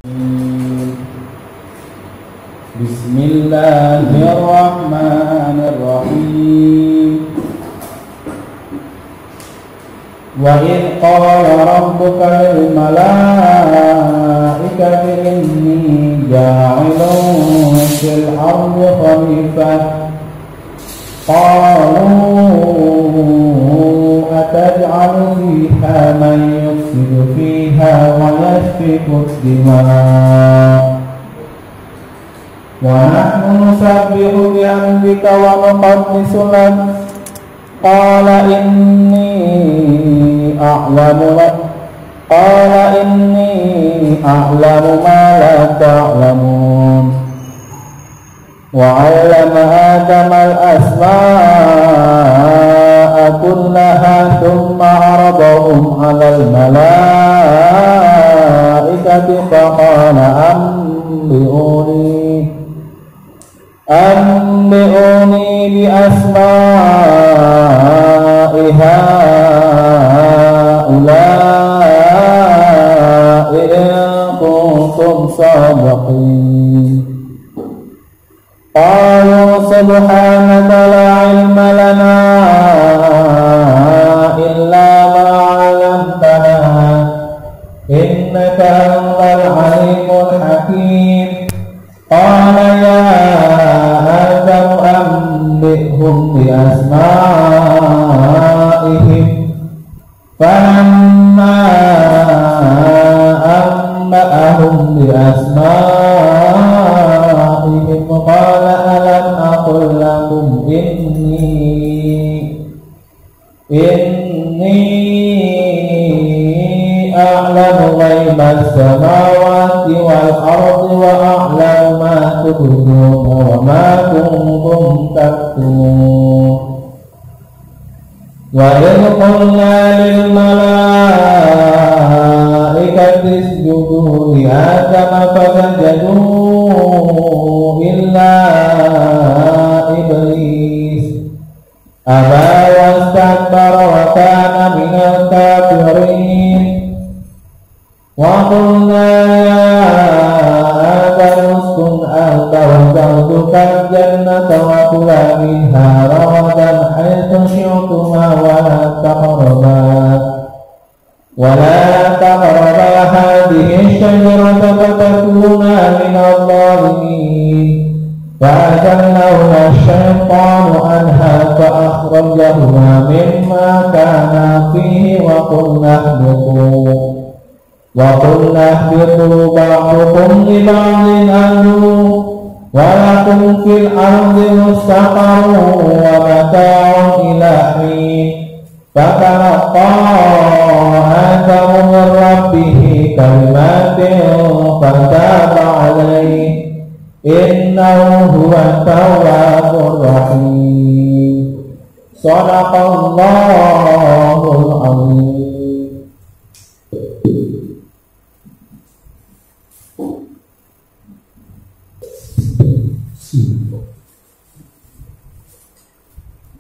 Bismillahirrahmanirrahim. Wa idh qala rabbuka lil malaikati inni ja'ilun fil ardi khalifah qalu ataj'alu fiha man yufsidu fiha wa yasfiku ad-dima' wa nahnu nusabbihu bihamdika wa nuqaddisu lak qala inni a'lamu ma la ta'lamun wa 'allama adama al-asma'a kullaha thumma 'aradahum 'alal malaikati faqala anbi'uni bi asma'i ha'ula'i in kuntum sadiqin. Qalu subhanaka la ilma lana illa ma 'allamtana innaka antal alimul hakim. Qala ya Adam anbi'hum bi asma'ihim falamma anba'ahum bi asma'ihim qala alam aqul lakum inni a'lamu ghaibas samawati wal ardi wa a'lamu ma tubduna wa ma kuntum taktumun. Wa idh qulna lil malaikati isjudu li Adama fasajadu illa iblis aba wastakbara wa kana minal kafirin. Wa qulna ya Adam uskun anta wa zawjuka al-jannata wa kula minha ragadan haythu syi'tuma wa la taqraba hadhihi ash-shajarata fatakuna min adh-dhalimin. فأزلهما الشيطان عنها فأخرجهما مما كانا فيه وقلنا اهبطوا بعضكم لبعض عدو ولكم في الأرض مستقر ومتاع إلى حين فتلقى آدم من ربه كلمات فتاب عليه إنه هو التواب الرحيم. صدق الله العظيم.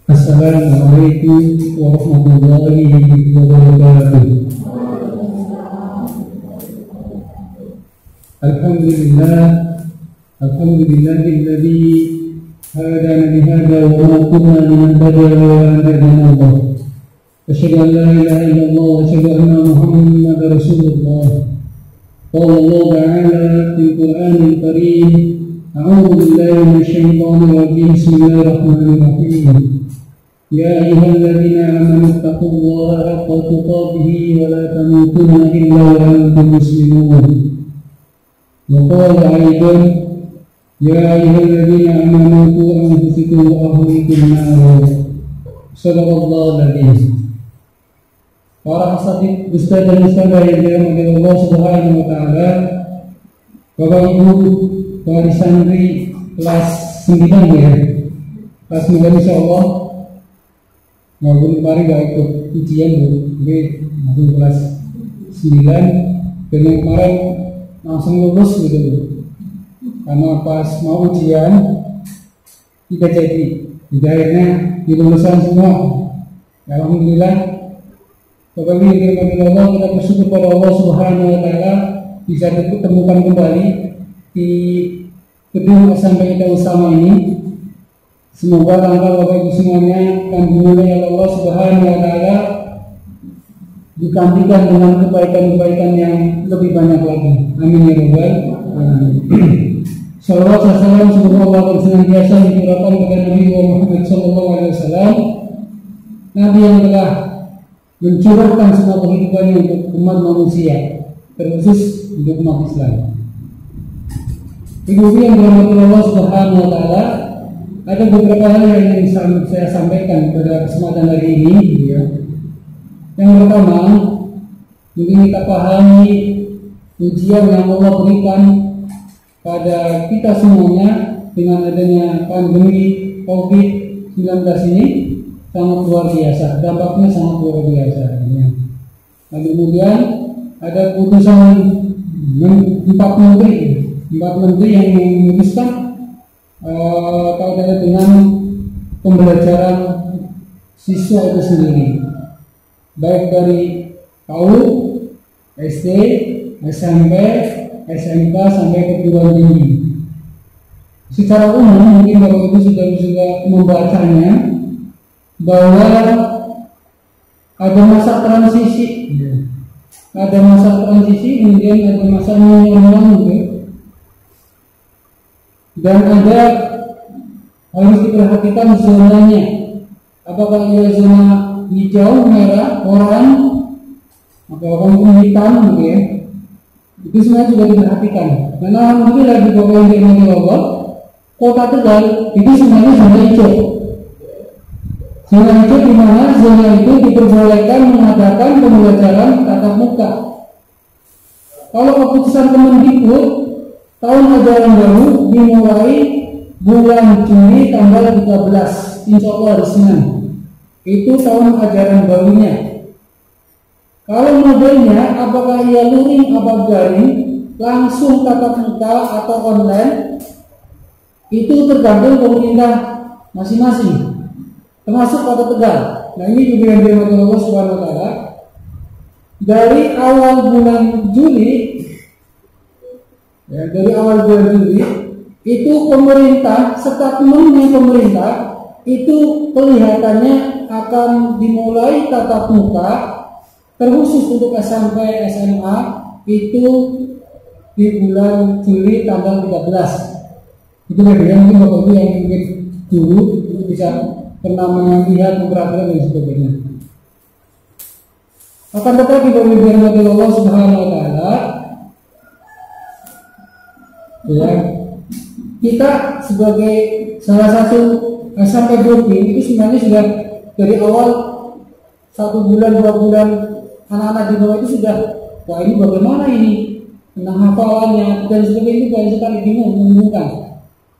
Assalamualaikum warahmatullahi wabarakatuh. Alhamdulillahilladzi hadana lihada wa ma kunna linahtadiya lawla an hadana Allah. Asyhadu an la ilaha illallah wa asyhadu anna Muhammadar Rasulullah. Qala Allah ta'ala fil Qur'anil Karim, a'udzu billahi minasy syaithanir rajim. Bismillahirrahmanirrahim. Ya ayyuhalladzina amanu taqullaha haqqa tuqatih wa la tamutunna illa wa antum muslimun. Wa qala aidan ya ayyuhalladzina amanu qu anfusakum wa ahlikum nara. Sadaqallahu al-azim. Para asatidz ustaz dan ustazah yang dirahmati Allah Subhanahu wa taala, Bapak Ibu para santri kelas 9 ya. Kelas 9 insyaallah. Maupun kemarin gak ikut ujian jadi masuk kelas 9 dan yang kemarin langsung lulus gitu. Karena pas mau ujian tidak jadi akhirnya dilulusan semua. Alhamdulillah. Bapak Ibu yang dirahmati Allah, kita bersyukur pada Allah Subhanahu wa taala bisa ditemukan kembali di gedung SMP kita Usama ini. Semoga langkah Bapak Ibu semuanya akan dimulai oleh Allah Subhanahu wa Ta'ala, digantikan dengan kebaikan-kebaikan yang lebih banyak lagi. Amin ya rabbal alamin. Salawat dan salam semoga Allah akan senantiasa dicurahkan kepada Nabi Muhammad SAW, Nabi yang telah mencurahkan semua kehidupannya untuk umat manusia, terkhusus untuk umat Islam. Ibu yang dirahmati Allah Subhanahu wa Ta'ala, ada beberapa hal yang ingin saya sampaikan pada kesempatan hari ini, ya. Yang pertama, mungkin kita pahami ujian yang Allah berikan pada kita semuanya dengan adanya pandemi COVID-19 ini sangat luar biasa, dampaknya sangat luar biasa. Ya. Dan kemudian ada putusan 4 menteri yang memutuskan kaitannya dengan pembelajaran siswa itu sendiri, baik dari PAUD, SD, SMP, SMK sampai perguruan tinggi. Secara umum mungkin Bapak Ibu sudah membacanya bahwa ada masa transisi, kemudian ada masa new normal, dan ada harus diperhatikan zonanya, apakah ia zona hijau, merah, oranye, atau hitam, gitu ya. Itu semua juga diperhatikan. Karena alhamdulillah di Bapak yang dirahmati Allah, Kota Tegal itu semuanya zona hijau. Zona hijau di mana zona itu diperbolehkan mengadakan pembelajaran tatap muka. Kalau keputusan Kemendikbud, tahun ajaran baru dimulai bulan Juni tanggal 13, insya Allah hari Senin. Itu tahun ajaran barunya. Kalau modelnya apakah ia luring atau daring, langsung tatap muka atau online, itu tergantung pemerintah masing-masing, termasuk Kota Tegal. Nah, ini juga yang dirahmati Allah Subhanahu wa Ta'ala. Dari awal bulan Juli, itu pemerintah, statementnya pemerintah itu kelihatannya akan dimulai tatap muka, terkhusus untuk SMP, SMA itu di bulan Juli tanggal 13. Itu yang mungkin Bapak Ibu yang ingin dulu itu bisa pernah melihat beberapa dan sebagainya. Akan tetapi Bapak Ibu yang dirahmati Allah Subhanahu wa Ta'ala, ya, kita sebagai salah satu SMP Bukti itu sebenarnya sudah dari awal 1 bulan 2 bulan anak-anak di bawah itu sudah, wah ini bagaimana ini tentang hafalannya dan sebagainya, itu banyak sekali membingungkan.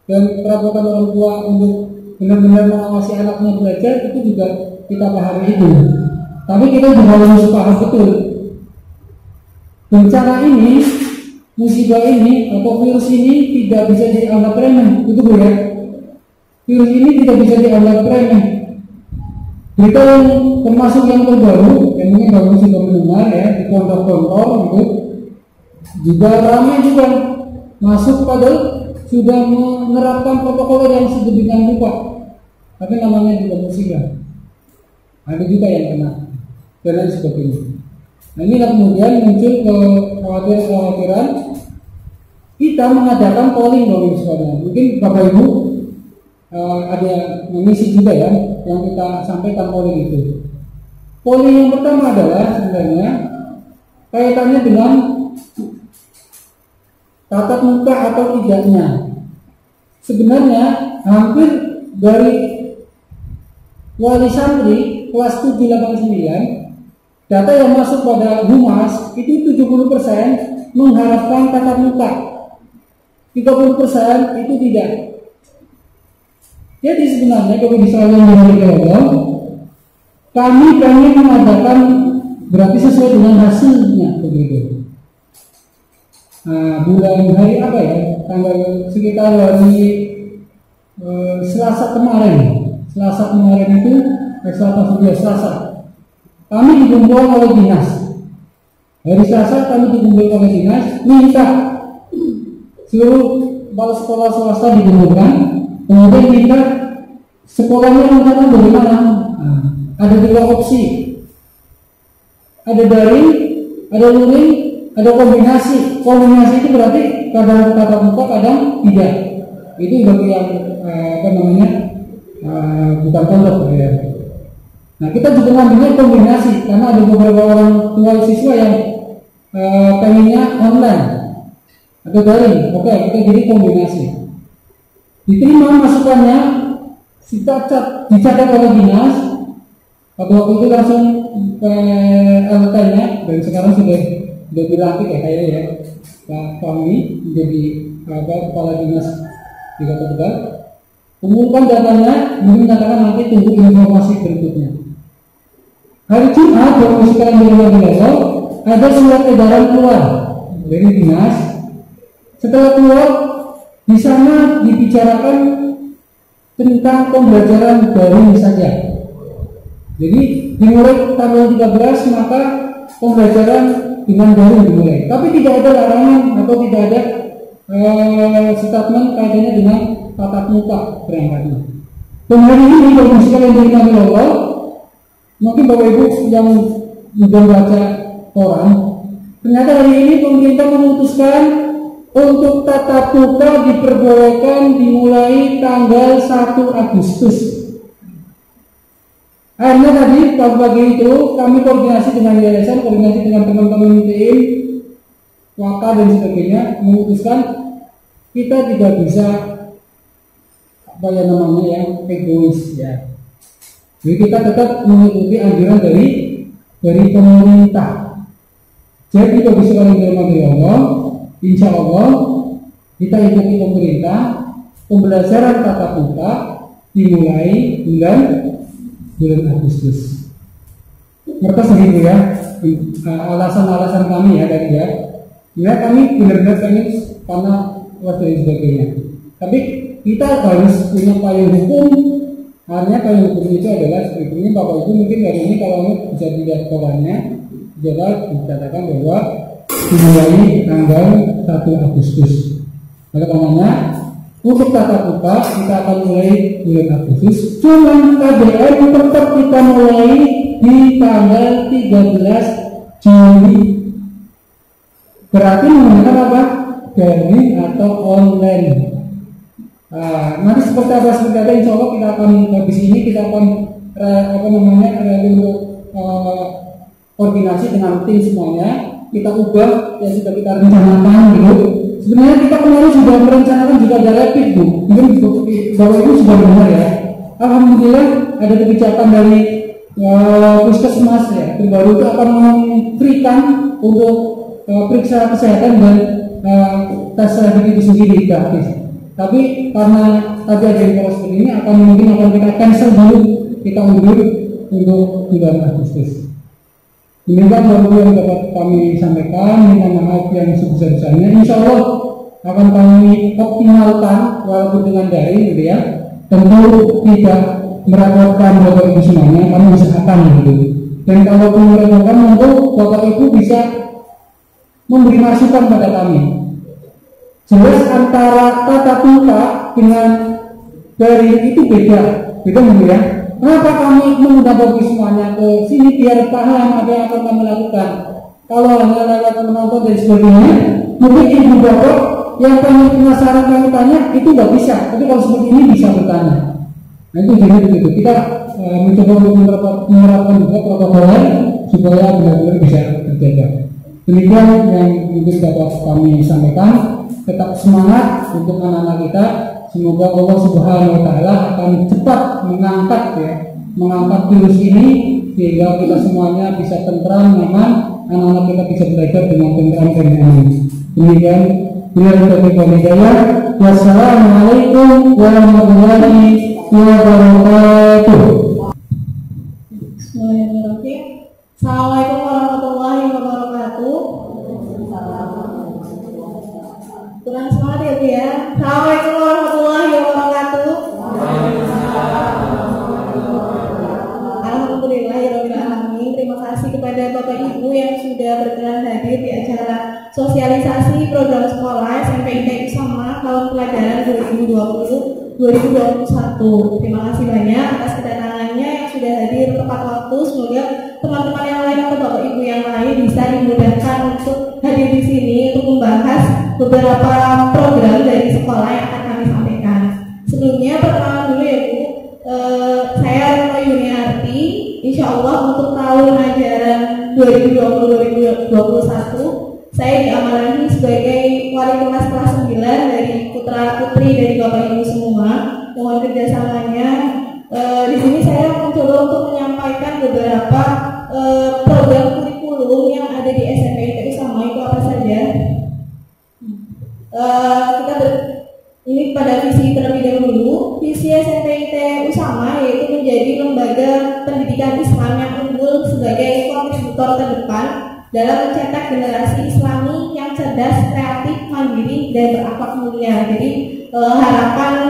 Dan perabotan orang tua untuk benar-benar mengawasi anaknya belajar itu juga kita pahami itu. Tapi kita juga harus paham betul bencana ini, musibah ini atau virus ini tidak bisa dianggap remeh, betul ya? Virus ini tidak bisa dianggap remeh. Berita yang termasuk yang terbaru, yang mungkin Bapak sudah mendengar ya, di kantor-kantor gitu, juga ramai juga masuk pada sudah menerapkan protokol yang sedemikian rupa, tapi namanya juga musibah. Ada juga yang kena dan lain sebagainya. Nah, ini kemudian muncul kekhawatiran kita mengadakan polling Bapak Ibu sekalian. Mungkin Bapak Ibu ada mengisi juga ya yang kita sampaikan polling itu. Polling yang pertama adalah sebenarnya kaitannya dengan tatap muka atau tidaknya. Sebenarnya hampir dari wali santri kelas 789, data yang masuk pada Humas itu 70% mengharapkan tatap muka, 30% itu tidak. Jadi sebenarnya kalau misalnya kami pengen mengadakan berarti sesuai dengan hasilnya begitu. Nah, bulan hari apa ya? Tanggal sekitar hari Selasa kemarin itu Selasa. Kami dikumpulkan oleh dinas Hari Selasa kami dikumpulkan oleh dinas, minta seluruh kepala sekolah swasta dikumpulkan, kemudian minta sekolahnya rencana bagaimana. Nah, ada 2 opsi, ada daring, ada luring, ada kombinasi. Kombinasi itu berarti kadang tatap muka, kadang tidak. Itu bagi yang bukan pondok ya. Nah, kita juga ngambilnya kombinasi karena ada beberapa orang tua siswa yang pengennya online atau daring. Oke, kita jadi kombinasi. Diterima masukannya, dicatat oleh dinas. Pada waktu itu langsung LT-nya, dan sekarang sudah dilantik ya kayaknya ya, Pak Fahmi menjadi kepala dinas di Kota Tegal. Kumpulkan datanya, mungkin katakan nanti tunggu informasi berikutnya. Hari Jumat, waktu sekarang di rumah beliau, ada surat edaran keluar dari dinas. Setelah keluar, di sana dibicarakan tentang pembelajaran daring saja. Jadi dimulai tanggal 13 maka pembelajaran dengan daring dimulai. Tapi tidak ada larangan atau tidak ada statement kaitannya dengan tatap muka berangkatnya. Dan hari ini bagi sekalian dari Nabi Allah, mungkin Bapak Ibu yang sudah baca koran, ternyata hari ini pemerintah memutuskan untuk tatap muka diperbolehkan dimulai tanggal 1 Agustus. Akhirnya tadi pagi itu kami koordinasi dengan yayasan, koordinasi dengan teman-teman tim, wakil dan sebagainya, memutuskan kita tidak bisa egois ya. Jadi kita tetap mengikuti anjuran dari pemerintah. Jadi bagi sekalian dirahmati Allah, insya Allah kita ikuti pemerintah. Pembelajaran tatap muka dimulai bulan Agustus. Ngerti segitu ya, alasan-alasan kami ya dari ya. Ya kami benar-benar pengen karena waktu dan sebagainya. Tapi kita harus punya payung hukum. Artinya payung hukum itu adalah seperti ini. Bapak Ibu mungkin hari ini kalau bisa dilihat polanya, jelas dikatakan bahwa dimulai tanggal 1 Agustus. Oleh karenanya untuk tatap muka kita akan mulai bulan Agustus. Cuman KBM tetap kita mulai di tanggal 13 Juli. Berarti menggunakan apa? Daring atau online. Nanti seperti apa insya Allah kita akan habis ini kita akan untuk koordinasi dengan tim semuanya. Kita ubah yang sudah kita rencanakan gitu. Sebenarnya kita kemarin sudah merencanakan juga ada rapid Bu. Mungkin Bapak Ibu sudah dengar ya. Alhamdulillah ada kebijakan dari Puskesmas ya. Terbaru itu akan memberikan untuk periksa kesehatan dan tes rapid itu sendiri gratis. Tapi karena tadi ada informasi seperti ini mungkin akan kita cancel dulu, kita undur untuk bulan Agustus. Demikian baru yang dapat kami sampaikan. Minta maaf yang sebesar-besarnya. Insya Allah akan kami optimalkan walaupun dengan daring gitu ya. Tentu tidak merepotkan Bapak Ibu semuanya, kami usahakan gitu. Dan kalau pun merepotkan, tentu Bapak Ibu bisa memberi masukan pada kami. Jelas antara tatap muka dengan daring itu beda mungkin ya. Kenapa kami mengundang Bapak semuanya ke sini biar paham apa yang akan kami lakukan. Kalau hanya lewat menonton dan sebagainya, mungkin ibu bapak yang kami penasaran kami tanya itu nggak bisa. Tapi kalau seperti ini bisa bertanya. Nah itu jadi begitu. Kita mencoba untuk menerapkan juga protokol supaya benar-benar bisa terjaga. Demikian yang mungkin dapat kami sampaikan. Tetap semangat untuk anak-anak kita. Semoga Allah Subhanahu wa taala akan cepat mengangkat virus ini sehingga kita semuanya bisa tentram, nyaman, anak-anak kita bisa belajar dengan tentram dan nyaman. Demikian wassalamualaikum warahmatullahi wabarakatuh. Assalamualaikum warahmatullahi wabarakatuh. Kurang semangat ya. Assalamualaikum warahmatullahi wabarakatuh. Alhamdulillahirobbilalamin. Terima kasih kepada Bapak Ibu yang sudah berkenan sosialisasi program sekolah SMP ITE Usama tahun pelajaran 2020-2021. Terima kasih banyak atas kedatangannya yang sudah hadir tepat waktu. Semoga teman-teman yang lain atau bapak ibu yang lain bisa dimudahkan untuk hadir di sini untuk membahas beberapa program dari sekolah yang akan kami sampaikan. Sebelumnya perkenalan dulu ya Bu. Saya Retno Yuniarti. Insya Allah untuk tahun ajaran 2020-2021 saya diamanahi sebagai wali kelas 9 dari putra putri dari bapak ibu semua. Mohon kerjasamanya. Di sini saya mencoba untuk menyampaikan beberapa program kurikulum yang ada di SMP ITE Usama. Itu apa saja? Ini pada visi terlebih dahulu. Visi SMP ITE Usama yaitu menjadi lembaga pendidikan Islam yang unggul sebagai kontributor terdepan dalam mencetak generasi Islami yang cerdas, kreatif, mandiri, dan berakhlak mulia. Jadi harapan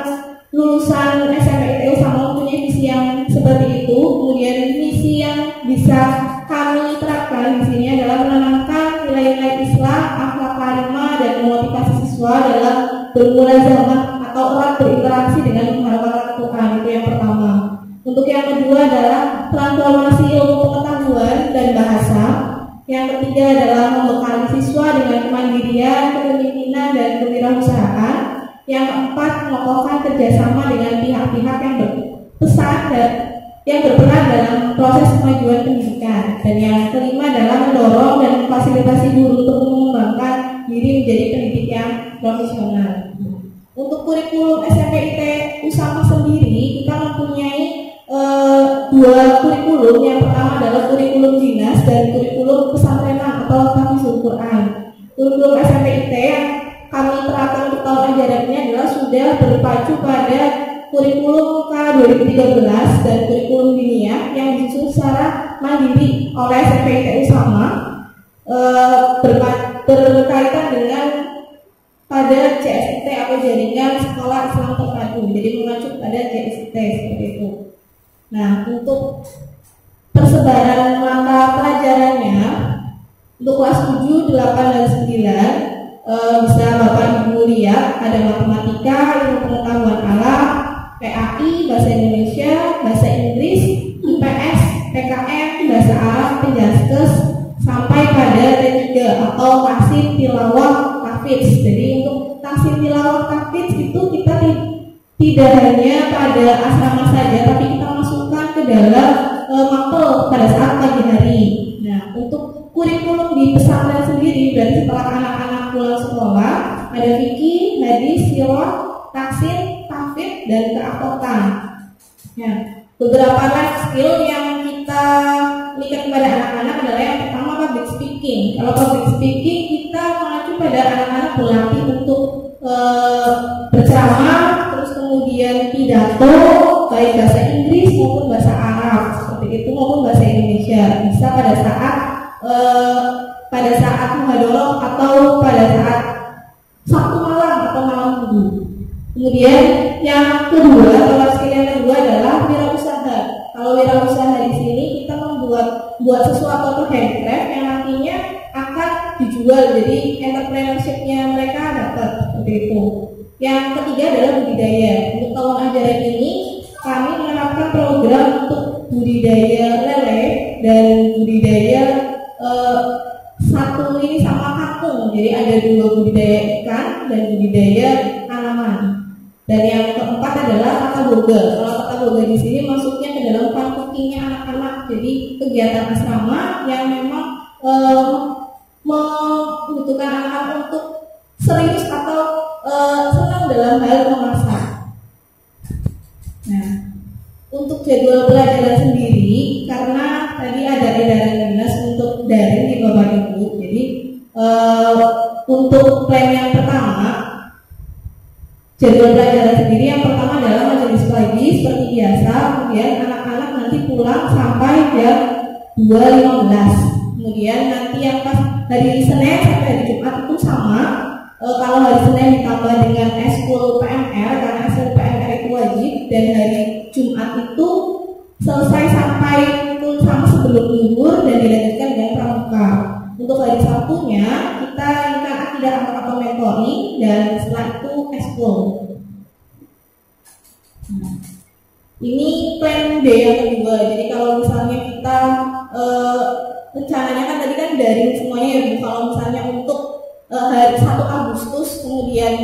lulusan SMP ITE Usama mempunyai visi yang seperti itu. Kemudian misi yang bisa kami terapkan di sini adalah menanamkan nilai-nilai Islam, akhlak karimah, dan memotivasi siswa dalam bermulazamah atau erat berinteraksi dengan menghafalkan Al-Quran. Itu yang pertama. Untuk yang kedua adalah transformasi ilmu pengetahuan dan bahasa. Yang ketiga adalah membekali siswa dengan kemandirian, kepemimpinan, dan kewirausahaan. Yang keempat, mengokohkan kerjasama dengan pihak-pihak yang berpesan dan yang berperan dalam proses kemajuan pendidikan. Dan yang kelima adalah mendorong dan memfasilitasi guru untuk mengembangkan diri menjadi pendidik yang profesional. Untuk kurikulum SMP ITE Usama sendiri, kita mempunyai dua kurikulum. Yang pertama adalah kurikulum dinas dan kurikulum pesantrenan atau tahfizul Quran. Kurikulum SMP ITE yang kami terapkan untuk tahun ajaran ini adalah sudah berpacu pada kurikulum K 2013 dan kurikulum diniyah yang disusun secara mandiri oleh SMP ITE Usama, berkaitan dengan pada JSIT atau jaringan sekolah Islam terpadu. Jadi mengacu pada JSIT seperti itu. Nah, untuk persebaran mata pelajarannya untuk kelas 7, 8, dan 9 bisa Bapak Ibu lihat ada matematika, ilmu pengetahuan alam, PAI, bahasa Indonesia, bahasa Inggris, IPS, PKM, bahasa Arab, Penjaskes, sampai pada T3 atau tahsin tilawah tahfidz. Jadi untuk tahsin tilawah tahfidz itu kita tidak hanya pada asrama saja, tapi kita masukkan ke dalam mapel pada saat pagi hari. Nah, untuk kurikulum di pesantren sendiri, berarti setelah anak-anak pulang sekolah, ada fikih, hadis, sirah, tahsin, tahfidz, dan keakhokan. Nah, beberapa life skill yang kita berikan kepada anak-anak adalah yang pertama public speaking. Kalau public speaking kita mengacu pada anak-anak berlatih untuk berceramah, terus kemudian pidato baik bahasa Inggris maupun bahasa Arab seperti itu maupun bahasa Indonesia. Bisa pada saat muhadharah atau pada saat Sabtu malam atau malam Minggu. Kemudian yang kedua, atau skill yang kedua adalah wirausaha. Kalau wirausaha di sini kita membuat sesuatu atau handcraft yang nantinya akan dijual, jadi entrepreneurship-nya mereka dapat seperti itu. Yang ketiga adalah budidaya. Untuk tahun ajaran ini kami menerapkan program untuk budidaya lele dan budidaya satu ini sama kangkung. Jadi ada dua, budidaya ikan dan budidaya tanaman. Dan yang keempat adalah tata boga. Kalau tata boga di sini masuknya ke dalam fun cookingnya anak-anak. Jadi kegiatan asrama yang memang membutuhkan anak-anak untuk serius atau senang dalam hal memasak. Nah, untuk jadwal pelajaran sendiri, karena tadi ada edaran dinas untuk daring di Bapak Ibu. Jadi untuk plan yang pertama, jadwal pelajaran sendiri yang pertama adalah majelis pagi seperti biasa. Kemudian anak-anak nanti pulang sampai jam 2.15. Kemudian nanti yang pas hari Senin sampai hari Jumat itu sama. Kalau hari Senin ditambah dengan eskul PMR karena eskul PMR itu wajib, dan hari Jumat itu selesai sampai itu sama sebelum libur dan dilanjutkan dengan pramuka. Untuk hari Sabtunya kita setelah itu ekskul. Ini plan B yang kedua. Jadi kalau misalnya kita rencananya kan tadi kan daring semuanya ya Bu. Kalau misalnya untuk hari 1 Agustus kemudian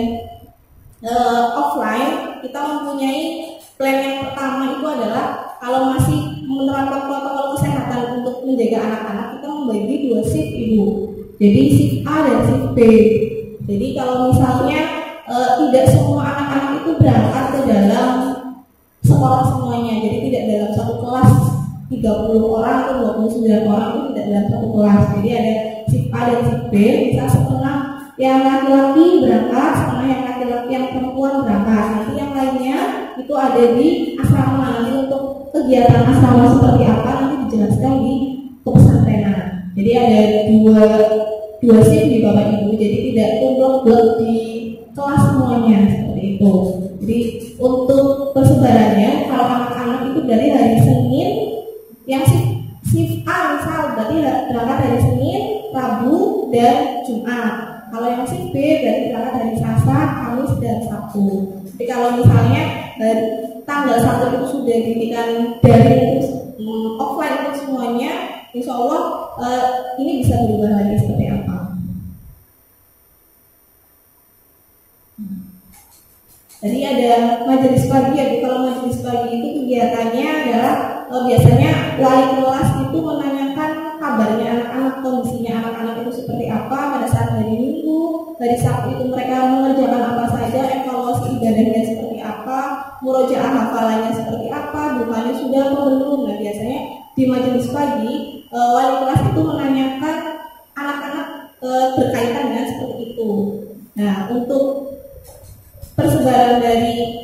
offline, kita mempunyai plan yang pertama itu adalah kalau masih menerapkan protokol kesehatan untuk menjaga anak-anak, kita membagi 2 shift Ibu. Jadi shift A dan shift B. Jadi kalau misalnya tidak semua anak-anak itu berangkat ke dalam sekolah semuanya, jadi tidak dalam satu kelas 30 orang atau 29 orang itu tidak dalam satu kelas. Jadi ada shift A dan shift B, bisa setengah yang laki-laki berangkat, setengah yang laki-laki yang perempuan berangkat. Nanti yang lainnya itu ada di asrama. Nanti untuk kegiatan asrama seperti apa nanti dijelaskan di pesantrenan. Jadi ada dua shift di Bapak Ibu, jadi tidak tumblok di kelas semuanya seperti itu. Jadi untuk persebarannya, kalau anak-anak itu dari hari Senin, yang shift A misal berarti berangkat dari Senin, Rabu, dan Jumat. Kalau yang shift B berarti berangkat dari Selasa, Kamis, dan Sabtu. Jadi kalau misalnya tanggal 1 itu sudah diberikan dari offline untuk semuanya, insya Allah ini bisa berubah lagi seperti apa. Jadi ada majelis pagi ya Bu. Kalau majelis pagi itu kegiatannya adalah biasanya wali kelas itu menanyakan kabarnya anak-anak, kondisinya anak-anak itu seperti apa pada saat hari Minggu, hari Sabtu itu mereka mengerjakan apa saja, evaluasi ibadahnya seperti apa, murojaah hafalannya seperti apa, bukannya sudah atau belum. Nah biasanya di majelis pagi wali kelas itu menanyakan anak-anak berkaitan dengan seperti itu. Nah untuk persebaran dari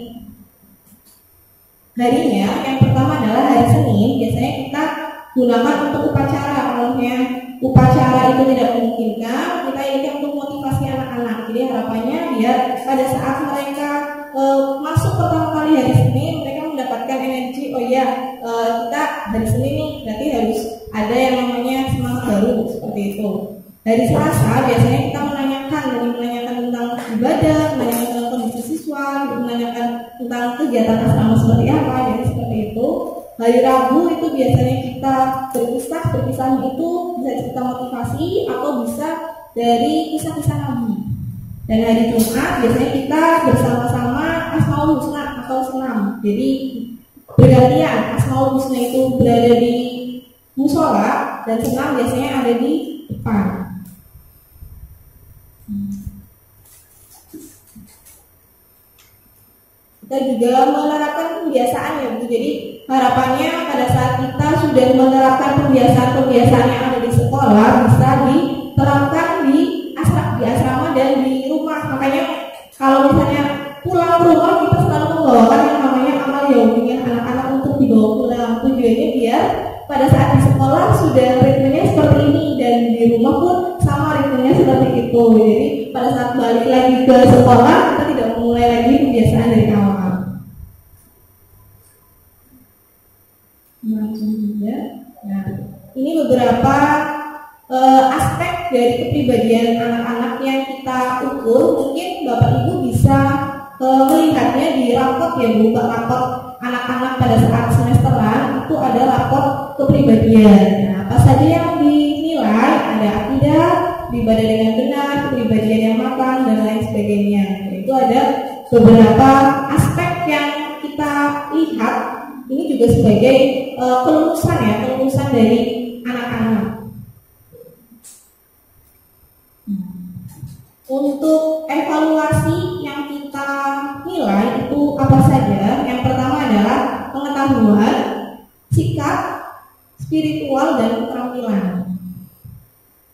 harinya, yang pertama adalah hari Senin, biasanya kita gunakan untuk upacara. Kalau upacara itu tidak memungkinkan, kita ini untuk motivasi anak-anak. Jadi harapannya biar pada saat mereka masuk pertama kali hari Senin, mereka mendapatkan energi. Oh iya, kita hari Senin nih, berarti harus ada yang namanya semangat baru seperti itu. Dari Selasa biasanya kita menanyakan tentang ibadah, menanyakan tentang kondisi siswa, menanyakan tentang kegiatan asrama seperti apa, jadi seperti itu. Hari Rabu itu biasanya kita berkisah itu bisa cerita motivasi atau bisa dari kisah-kisah Nabi. Dan hari Jumat biasanya kita bersama-sama Asmaul Husna atau senam. Jadi bergantian, Asmaul Husna itu berada di musola dan senam biasanya ada di depan. Kita juga menerapkan kebiasaan ya Bu. Jadi harapannya pada saat kita sudah menerapkan kebiasaan-kebiasaan yang ada di sekolah bisa diterapkan di asrama dan di rumah. Makanya kalau misalnya pulang ke rumah kita selalu membawakan yang namanya amal yaumiyah anak-anak untuk dibawa pulang. Tujuannya biar pada saat di sekolah sudah ritmenya seperti ini dan di rumah pun sama ritmenya seperti itu. Jadi pada saat balik lagi ke sekolah kita tidak memulai lagi kebiasaan dari awal. Nah, ini beberapa aspek dari kepribadian anak-anak yang kita ukur. Mungkin Bapak Ibu bisa melihatnya di raport ya Bu, raport anak-anak pada saat semesteran itu ada raport kepribadian. Nah, apa saja yang dinilai? Ada akidah, beribadah dengan benar, kepribadian yang matang, dan lain sebagainya. Itu ada beberapa aspek yang kita lihat. Ini juga sebagai kelulusan dari anak-anak. Untuk evaluasi yang kita nilai itu apa saja? Yang pertama adalah pengetahuan, sikap, spiritual, dan keterampilan.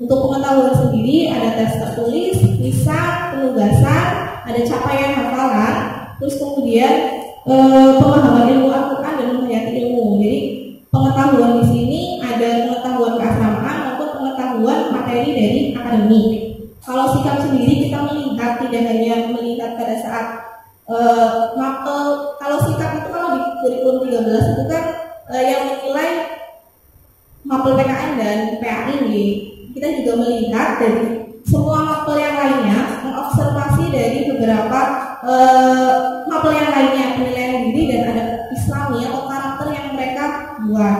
Untuk pengetahuan sendiri ada tes tertulis, lisan, penugasan, ada capaian hafalan, terus kemudian pemahaman ilmu Al-Quran dan menghayati ilmu. Jadi pengetahuan di sini ada pengetahuan keagamaan maupun pengetahuan materi dari akademik. Kalau sikap sendiri kita melihat tidak hanya melihat pada saat kalau sikap itu kalau di kurikulum 13 itu kan yang menilai mapel PKN dan PAI. Kita juga melihat dari semua mapel yang lainnya, mengobservasi dari beberapa mapel yang lainnya, penilaian diri dan adab Islami atau karakter yang mereka buat.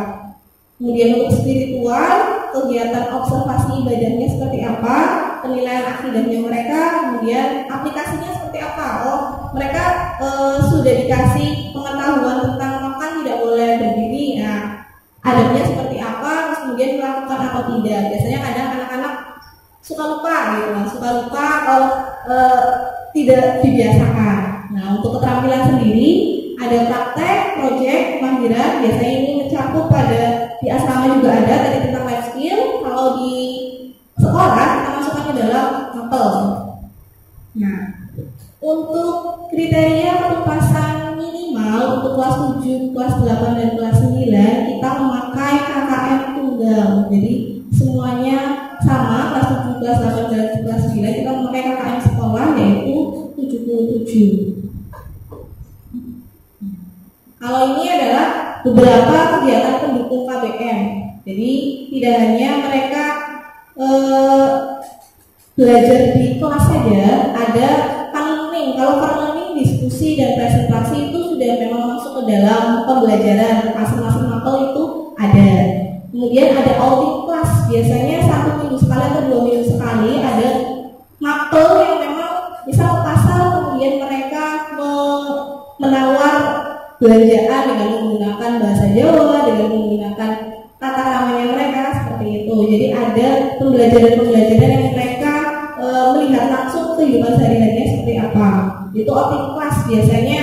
Kemudian untuk spiritual, kegiatan observasi ibadahnya seperti apa, penilaian akidahnya mereka, kemudian aplikasinya seperti apa. Oh, mereka sudah dikasih pengetahuan tentang makan tidak boleh berdiri. Nah, adabnya seperti apa, terus kemudian melakukan atau tidak. Biasanya kadang anak-anak suka lupa gitu, suka lupa kalau tidak dibiasakan. Nah, untuk keterampilan sendiri ada praktek, proyek, kemahiran. Biasanya ini mencakup pada di asrama juga ada tadi tentang life skill. Kalau di sekolah kita masukkan ke dalam mapel. Nah, untuk kriteria penugasan minimal untuk kelas 7, kelas 8 dan kelas 9 kita memakai KKM tunggal. Jadi semuanya sama, kelas 7, kelas 8 dan kelas 9 kita memakai KKM sekolah yaitu 77. Kalau ini adalah beberapa kegiatan pendukung KBM. Jadi tidak hanya mereka belajar di kelas saja, ada learning. Kalau learning, diskusi dan presentasi itu sudah memang masuk ke dalam pembelajaran masing-masing mapel itu ada. Kemudian ada outing kelas, biasanya 1 minggu sekali atau 2 minggu sekali ada mapel yang memang bisa ke pasar, kemudian mereka menawar belanjaan dengan menggunakan bahasa Jawa, dengan menggunakan tata ramanya mereka seperti itu. Jadi ada pembelajaran-pembelajaran yang mereka melihat langsung kehidupan sehari-harinya seperti apa. Itu outing kelas biasanya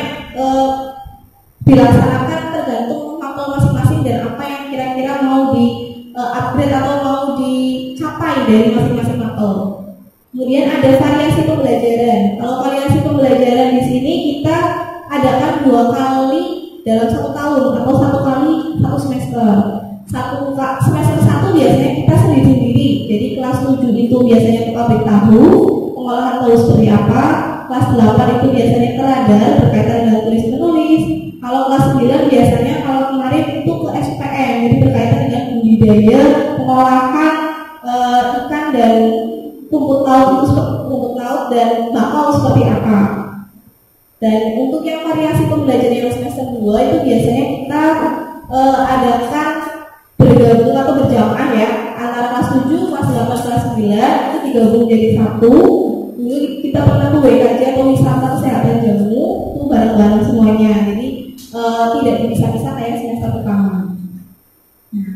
dilaksanakan tergantung mapel masing-masing dan apa yang kira-kira mau di upgrade atau mau dicapai dari masing-masing mapel. Kemudian ada variasi pembelajaran. Kalau variasi pembelajaran di sini kita adakan 2 kali dalam 1 tahun atau 1 kali 1 semester. Semester 1 biasanya kita sendiri-sendiri. Jadi kelas 7 itu biasanya pabrik tahu, pengolahan tahu seperti apa. Kelas 8 itu biasanya keradar berkaitan dengan tulis menulis. Kalau kelas 9 biasanya kalau kemarin itu ke SPM, jadi berkaitan dengan budidaya, pengolahan ikan dan rumput laut dan bakau seperti apa. Dan untuk yang variasi pembelajaran yang semester 2 itu biasanya kita adakan bergabung atau berjamaah ya, antara kelas 7, kelas 8, kelas 9 itu digabung jadi satu. Dulu kita pernah ke WKJ atau wisata kesehatan jamu itu bareng-bareng semuanya. Jadi tidak dipisah-pisah kayak semester pertama. Nah,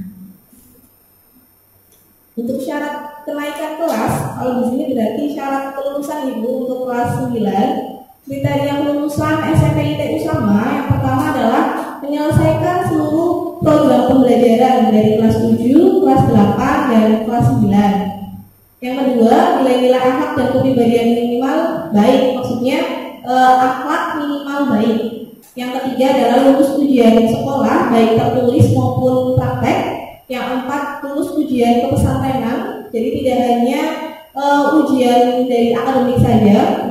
untuk syarat kenaikan kelas, kalau di sini berarti syarat kelulusan ibu untuk kelas 9. Kriteria kelulusan SMPITU sama. Yang pertama adalah menyelesaikan seluruh program pembelajaran dari kelas 7, kelas 8, dan kelas 9. Yang kedua, nilai-nilai akhlak dan kepribadian minimal baik, maksudnya akhlak minimal baik. Yang ketiga adalah lulus ujian sekolah baik tertulis maupun praktek. Yang keempat, lulus ujian kepesantrenan. Jadi tidak hanya ujian dari akademik saja,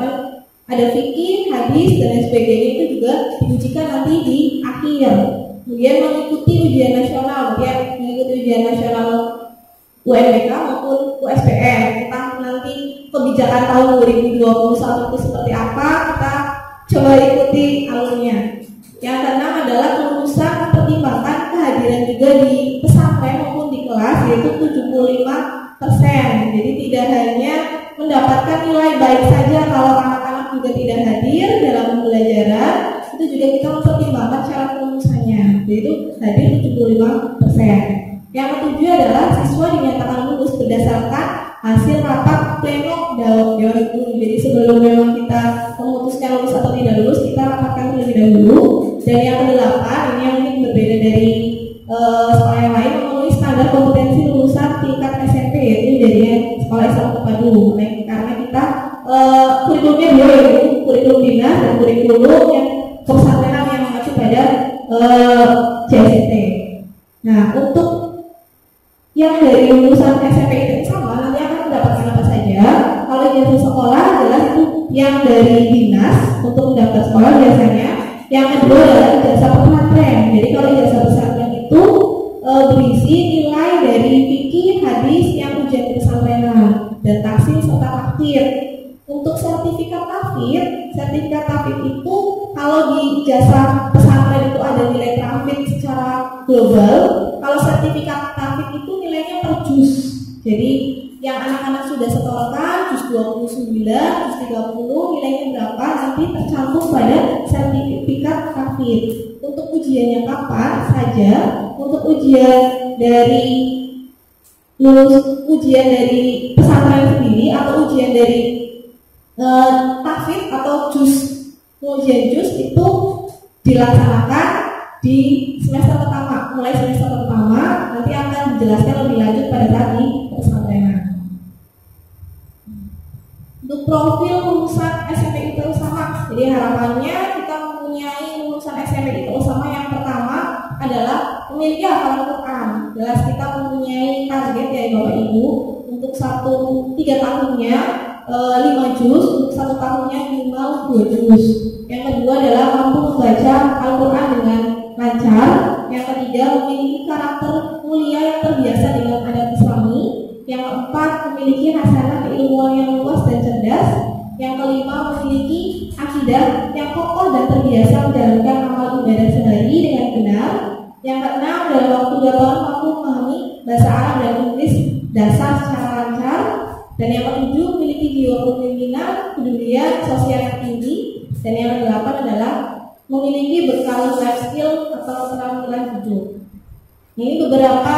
ada fikih, hadis, dan lain sebagainya itu juga diujikan nanti di akhir. Kemudian mengikuti ujian nasional, mengikuti ujian nasional UNBK maupun USPN. Entah nanti kebijakan tahun 2021 itu seperti apa, kita coba ikuti alurnya. Yang keenam adalah kelulusan mempertimbangkan kehadiran juga di pesantren maupun di kelas, yaitu 75%. Jadi tidak hanya mendapatkan nilai baik saja kalau anak-anak juga tidak hadir dalam pembelajaran, itu juga kita mempertimbangkan syarat kelulusannya, yaitu hadir 75%. Yang ketujuh adalah siswa dinyatakan lulus berdasarkan hasil rapat pleno Dewan Guru. Jadi sebelum memang kita memutuskan lulus atau tidak lulus, kita rapatkan terlebih dahulu. Dan yang kedelapan, ini yang mungkin berbeda dari sekolah yang lain, memenuhi standar kompetensi lulusan tingkat SMP, yaitu dari sekolah Islam terpadu. Karena kita kurikulumnya dua, yaitu kurikulum dinas dan kurikulum yang pesantren yang mengacu pada CST. Nah, untuk yang dari lulusan SMP itu sama, nanti akan mendapatkan apa saja. Kalau ijazah sekolah adalah itu yang dari dinas untuk mendaftar sekolah biasanya. Yang kedua adalah ijazah pesantren. Jadi kalau ijazah pesantren itu berisi nilai dari fikih, hadis yang ujian pesantrenan. dan tahsin serta takfir. Untuk sertifikat takfir itu kalau di ijazah pesantren itu ada nilai takfir secara global. Kalau sertifikat takfir itu nilainya per juz. Jadi yang anak-anak sudah setorkan juz 29, juz 30 nilainya berapa nanti tercantum pada sertifikat takfir. Untuk ujiannya kapan saja? Untuk ujian dari pesantren sendiri atau ujian dari tahfidz atau ujian juz itu dilaksanakan di semester pertama, mulai semester pertama nanti akan dijelaskan lebih lanjut pada saat di pesantrenan. Untuk profil lulusan SMP ITE Usama, jadi harapannya kita mempunyai lulusan SMP ITE Usama yang pertama adalah memiliki hafalan Quran. Jelas kita mempunyai target ya Bapak Ibu untuk 3 tahunnya 5 juz, untuk 1 tahunnya minimal 2 juz. Yang kedua adalah mampu membaca Al-Quran dengan lancar. Yang ketiga memiliki karakter mulia yang terbiasa dengan adab Islami. Yang keempat memiliki hasanah keilmuan yang luas dan cerdas. Yang kelima memiliki akidah yang kokoh dan terbiasa menjalankan amal ibadah sehari dengan benar. Yang keenam dalam waktu 2 tahun mampu memahami bahasa Arab dan Inggris dasar secara lancar. Dan yang ketujuh memiliki jiwa kepemimpinan, kepedulian sosial yang tinggi. Dan yang kedelapan adalah memiliki bekal life skill atau keterampilan hidup. Ini beberapa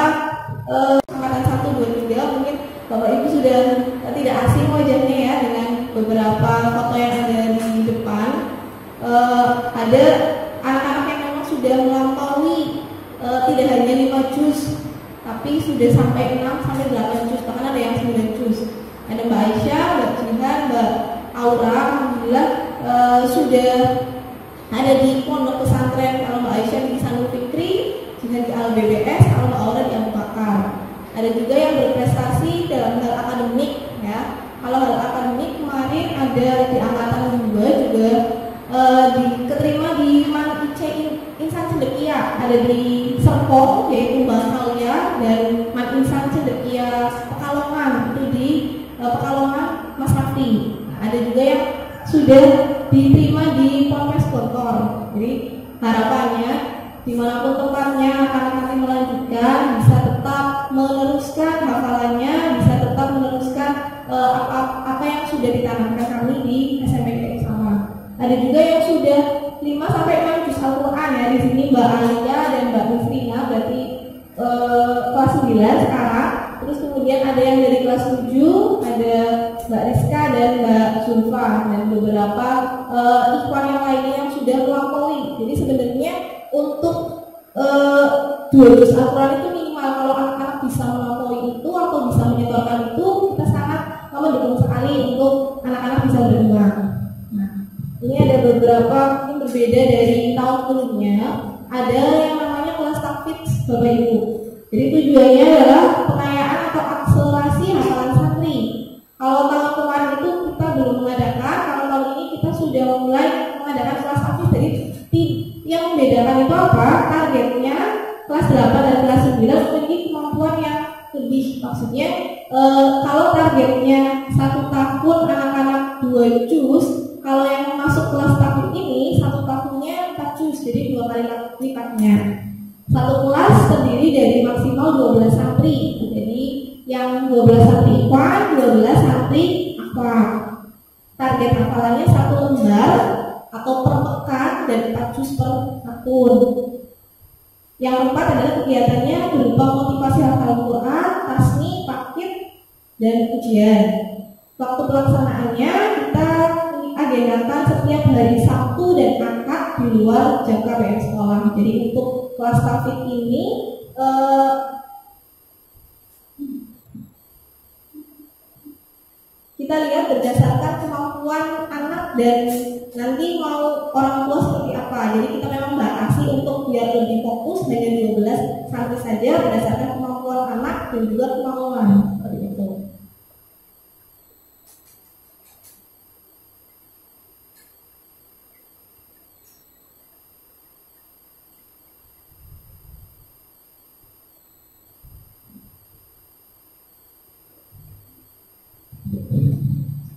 angkatan 1, 2, 3 mungkin Bapak Ibu sudah tidak asing wajahnya ya dengan beberapa foto yang ada di depan. Ada anak-anak yang memang sudah melampaui tidak hanya 5 juz tapi sudah sampai 6 sampai 8 juz, bahkan ada yang 9 juz. Ada Mbak Aisyah, Mbak Jihan, Mbak Aura, alhamdulillah sudah ada di pondok pesantren. Kalau Mbak Aisyah di Sanul Fikri, Jihan di Al-BBS, kalau Mbak Aura di Abu Bakar. Ada juga yang berprestasi dalam hal akademik ya. Kalau hal akademik kemarin ada di angkatan 2 juga diterima di Man IC Insan Cendekia, ada di Serpong yaitu Basalia, dan Man Insan Cendekia Pekalongan itu di Pekalongan Mas Raffi. Ada juga yang sudah diterima di Polres Gontor. Jadi harapannya dimanapun tempatnya akan nanti melanjutkan bisa tetap meneruskan hafalannya, bisa tetap meneruskan apa yang sudah ditanamkan kami di SMP Usama. Ada juga yang sudah 5 sampai 6 juz Al-Quran ya. Di sini Mbak Alia dan Mbak Musrina berarti kelas 9 sekarang. Terus kemudian ada yang dari kelas 7, ada Mbak Rizka dan Mbak Zulfa, dan beberapa ikhwan yang lainnya yang sudah melampaui. Jadi sebenarnya untuk 2 juz Al-Quran itu minimal. Kalau anak-anak bisa melampaui itu atau bisa menyetorkan itu, kita sangat mendukung sekali untuk anak-anak bisa berkembang. Nah, ini ada beberapa yang berbeda dari tahun sebelumnya. Ada yang namanya kelas tahfidz Bapak Ibu. Jadi tujuannya adalah pengayaan atau akselerasi hafalan santri. Kalau tahun kemarin itu kita belum mengadakan, kalau tahun ini kita sudah mulai mengadakan kelas tahfidz. Jadi yang membedakan itu apa? Targetnya kelas 8 dan kelas 9 memiliki kemampuan yang lebih. Maksudnya kalau targetnya 1 tahun anak-anak 2 juz, kalau yang masuk kelas tahfidz ini 1 tahunnya 4 juz, jadi 2 kali lipatnya. 1 kelas terdiri dari maksimal 12 santri. Jadi yang 12 santri ikhwan, 12 santri akhwat. Target hafalannya 1 lembar atau per pekan dan 4 juz per tahun. Yang keempat adalah kegiatannya berupa motivasi hafalan Quran, tasmi, paket, dan ujian. Waktu pelaksanaannya kita agendakan setiap hari Sabtu dan Akad di luar jam KBM sekolah. Jadi untuk kelas tahfidz ini kita lihat berdasarkan kemampuan anak dan nanti mau orang tua seperti apa. Jadi kita memang batasi untuk biar lebih fokus hanya 12 santri saja berdasarkan kemampuan anak dan juga kemauan seperti itu.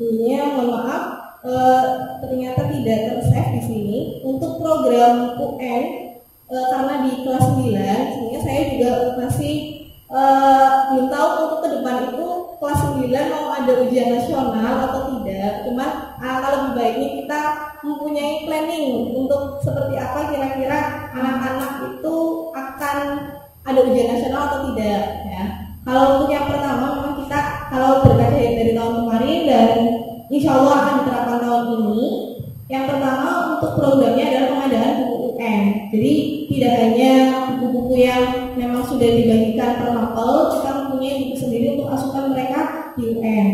Sebelumnya mohon maaf, ternyata tidak tersave di sini untuk program UN karena di kelas 9, sehingga saya juga masih belum tahu untuk ke depan itu kelas 9 mau ada ujian nasional atau tidak. Cuman kalau lebih baiknya kita mempunyai planning untuk seperti apa kira-kira anak-anak itu akan ada ujian nasional atau tidak ya. Kalau untuk yang pertama memang kita kalau berkaca dari tahun kemarin dan insya Allah akan diterapkan tahun ini. Yang pertama untuk programnya adalah pengadaan buku UN. Jadi tidak hanya buku-buku yang memang sudah dibagikan per novel, kita mempunyai buku sendiri untuk asupan mereka di UN.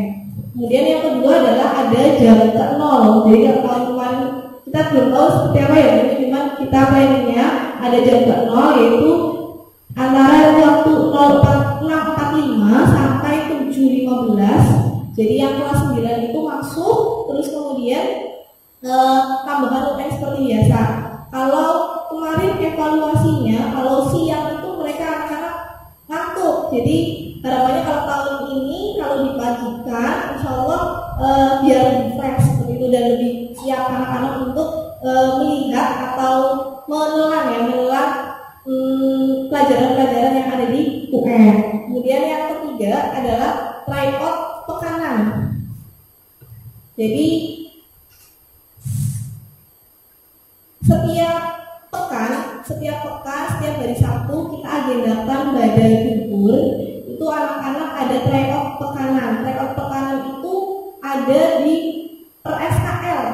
Kemudian yang kedua adalah ada jam ke-0. Jadi kalau tahun kemarin kita belum tahu seperti apa ya, cuma kita planningnya ada jam ke-0 yaitu antara waktu 06.45 sampai 7.15. Jadi yang kelas 9 itu masuk, terus kemudian tambahan UN seperti biasa. Kalau kemarin evaluasinya, kalau siang itu mereka anak-anak ngantuk. Jadi harapannya kalau tahun ini kalau dipagikan, insya Allah biar lebih fresh seperti itu dan lebih siap anak-anak untuk melihat atau menelan pelajaran-pelajaran yang ada di UN. Kemudian yang ketiga adalah tryout pekanan. Jadi setiap pekan, setiap hari Sabtu kita agendakan badai libur. Itu anak-anak ada tryout pekanan. Tryout pekanan itu ada di per SKL.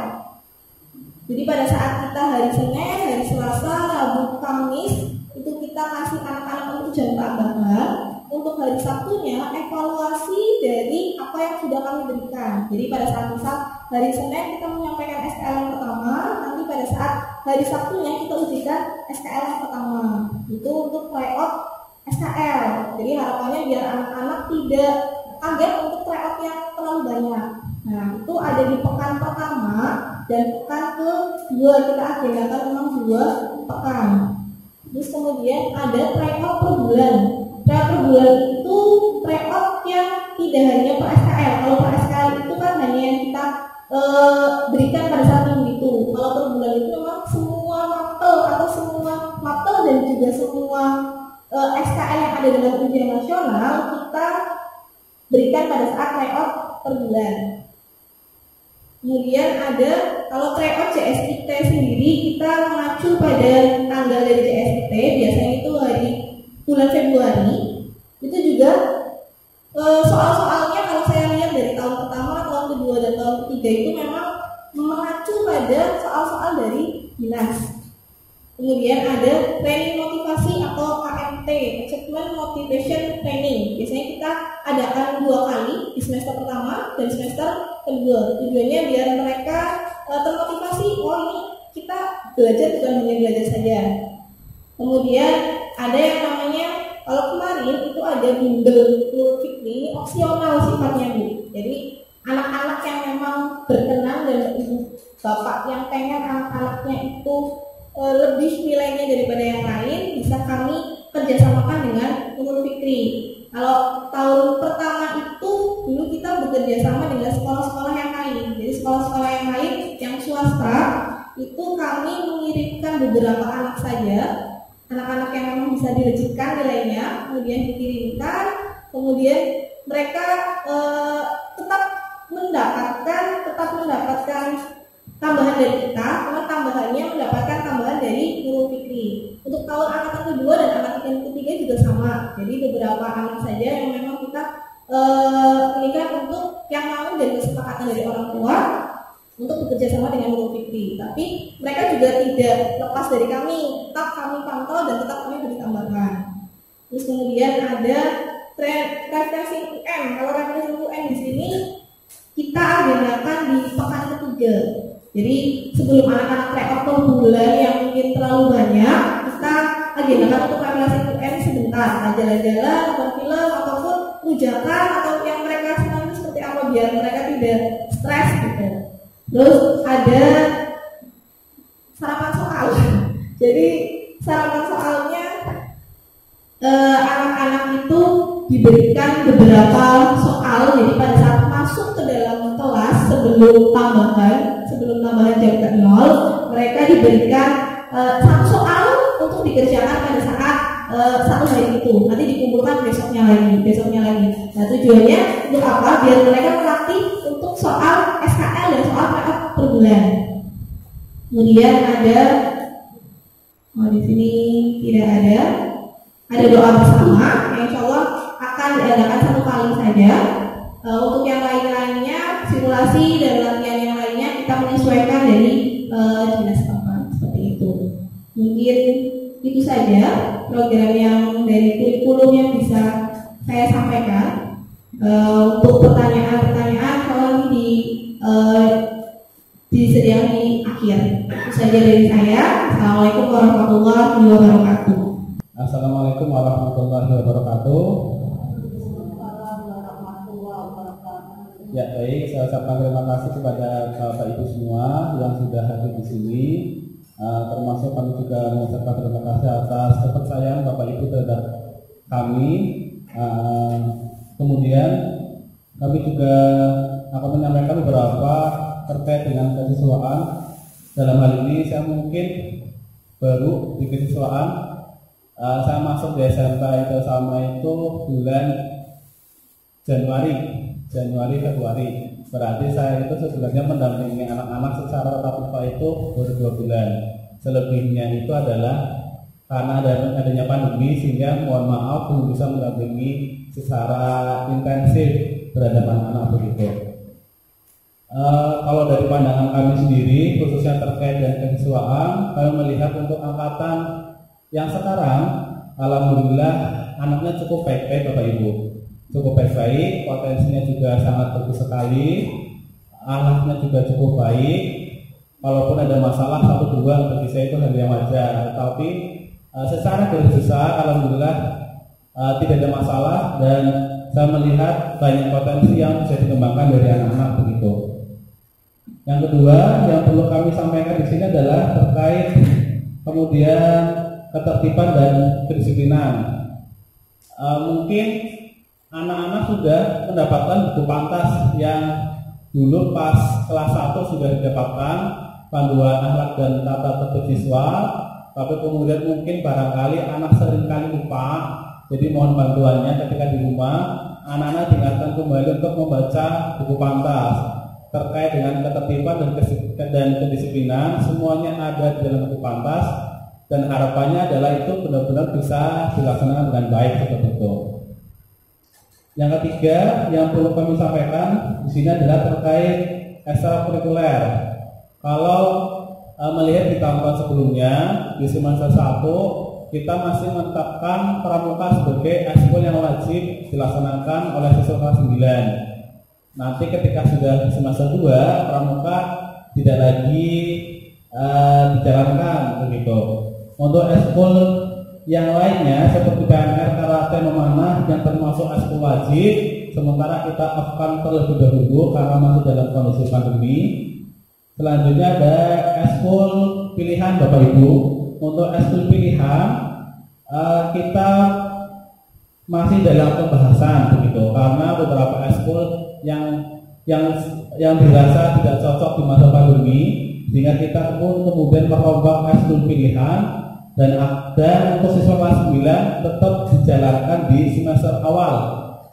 Jadi pada saat kita hari Senin, hari Selasa, Rabu, Kamis itu kita kasih anak-anak untuk jam tambahan. Untuk hari Sabtunya evaluasi dari apa yang sudah kami berikan. Jadi pada saat misal hari Senin kita menyampaikan SKL yang pertama, nanti pada saat hari Sabtunya kita ujikan SKL yang pertama. Itu untuk tryout SKL. Jadi harapannya biar anak-anak tidak kaget untuk tryout yang terlalu banyak. Nah itu ada di pekan pertama dan pekan kedua kita agendakan memang 2 pekan. Terus kemudian ada tryout per bulan. Tryout per bulan itu tryout yang tidak hanya per SKL. Kalau per SKL itu kan hanya yang kita berikan pada saat minggu itu. Kalau per bulan itu memang semua mapel atau semua mapel dan juga semua SKL yang ada dalam ujian nasional kita berikan pada saat tryout per bulan. Kemudian ada kalau tryout JSIT sendiri kita mengacu pada tanggal dari JSIT, biasanya itu hari bulan Februari. Itu juga soal-soalnya kalau saya lihat dari tahun pertama, tahun kedua dan tahun ketiga itu memang mengacu pada soal-soal dari dinas. Kemudian ada training motivasi atau AMT, Achievement Motivation Training. Biasanya kita adakan 2 kali di semester pertama dan semester kedua. Tujuannya biar mereka termotivasi, oh ini kita belajar bukan hanya belajar saja. Kemudian ada yang namanya, kalau kemarin itu ada bimbel Nurul Fikri, ini opsional sifatnya Bu. Jadi anak-anak yang memang berkenan dan ibu bapak yang pengen anak-anaknya itu lebih nilainya daripada yang lain, bisa kami kerjasamakan dengan Nurul Fikri. Kalau tahun pertama itu dulu kita bekerja sama dengan sekolah-sekolah yang lain. Jadi sekolah-sekolah yang lain yang swasta itu kami mengirimkan beberapa anak saja, anak-anak yang memang bisa direjekkan nilainya, kemudian dikirimkan, kemudian mereka tetap mendapatkan tambahan dari kita, karena tambahannya mendapatkan tambahan dari Nurul Fikri. Untuk tahun angkatan kedua dan angkatan ketiga juga sama. Jadi beberapa anak saja yang memang kita berikan untuk yang mau dari kesepakatan dari orang tua untuk bekerja sama dengan Nurul Fikri. Tapi mereka juga tidak lepas dari kami, tetap kami pantau dan tetap kami beri tambahan. Terus kemudian ada referensi UN. Kalau referensi UN di sini kita agendakan di pekan ketiga. Jadi sebelum anak-anak tryout per bulan yang mungkin terlalu banyak, kita agendakan untuk referensi UN sebentar, jalan-jalan, nonton film ataupun rujakan atau yang mereka senang seperti apa biar mereka tidak stres gitu. Terus ada sarapan soal. Jadi sarapan soalnya anak-anak itu diberikan beberapa soal. Jadi pada saat masuk ke dalam kelas sebelum tambahan jam ke 0, mereka diberikan satu soal untuk dikerjakan pada saat satu hari itu. Nanti dikumpulkan besoknya lagi. Nah, tujuannya untuk apa? Biar mereka melatih untuk soal SKL dan soal PF per bulan. Kemudian ada di sini tidak ada doa bersama yang insya Allah akan diadakan satu kali saja. Untuk yang lain-lainnya, simulasi dan latihan yang lainnya kita menyesuaikan dari dinas tempat seperti itu. Mungkin itu saja program yang dari kurikulum yang bisa saya sampaikan. Untuk pertanyaan-pertanyaan kalau nanti disediakan di akhir. Itu saja dari saya. Assalamualaikum warahmatullahi wabarakatuh. Assalamualaikum warahmatullahi wabarakatuh. Ya baik, saya ucapkan terima kasih kepada Bapak Ibu semua yang sudah hadir di sini. Termasuk kami juga mengucapkan terima kasih atas kepercayaan Bapak Ibu terhadap kami. Kemudian kami juga akan menyampaikan beberapa terkait dengan kesiswaan. Dalam hal ini saya mungkin baru di kesiswaan. Saya masuk di SMP itu sama itu bulan Februari. Berarti saya itu sebenarnya mendampingi anak-anak secara tatap muka itu baru 2 bulan. Selebihnya itu adalah karena adanya pandemi sehingga mohon maaf belum bisa mendampingi secara intensif terhadap anak-anak begitu. Kalau dari pandangan kami sendiri khususnya terkait dengan kesiswaan, kami melihat untuk angkatan yang sekarang alhamdulillah anaknya cukup baik-baik Bapak Ibu, cukup baik-baik, potensinya juga sangat bagus sekali, anaknya juga cukup baik. Kalaupun ada masalah 1-2 bagi saya itu hal yang wajar, tapi secara garis besar alhamdulillah tidak ada masalah dan saya melihat banyak potensi yang bisa dikembangkan dari anak-anak begitu. Yang kedua yang perlu kami sampaikan di sini adalah terkait kemudian ketertiban dan kedisiplinan. Mungkin anak-anak sudah mendapatkan buku pantas yang dulu pas kelas 1 sudah didapatkan panduan akhlak dan tata tertib siswa, tapi kemudian mungkin barangkali anak seringkali lupa. Jadi mohon bantuannya ketika di rumah anak-anak diingatkan kembali untuk membaca buku pantas terkait dengan ketertiban dan kedisiplinan. Semuanya ada di dalam buku pantas dan harapannya adalah itu benar-benar bisa dilaksanakan dengan baik seperti itu. Yang ketiga yang perlu kami sampaikan di sini adalah terkait ekstrakurikuler. Kalau melihat di tahun sebelumnya di semester 1 kita masih menetapkan pramuka sebagai ekskul yang wajib dilaksanakan oleh siswa kelas 9. Nanti ketika sudah semester 2 pramuka tidak lagi dijalankan begitu. Untuk ekskul yang lainnya seperti PNR, karate, memanah yang termasuk ekskul wajib sementara kita off-kan terlebih dahulu karena masih dalam kondisi pandemi. Selanjutnya ada ekskul pilihan Bapak Ibu. Untuk ekskul pilihan kita masih dalam pembahasan begitu karena beberapa ekskul yang dirasa tidak cocok di masa pandemi sehingga kita pun kemudian merombak ekskul pilihan dan untuk siswa kelas 9 tetap dijalankan di semester awal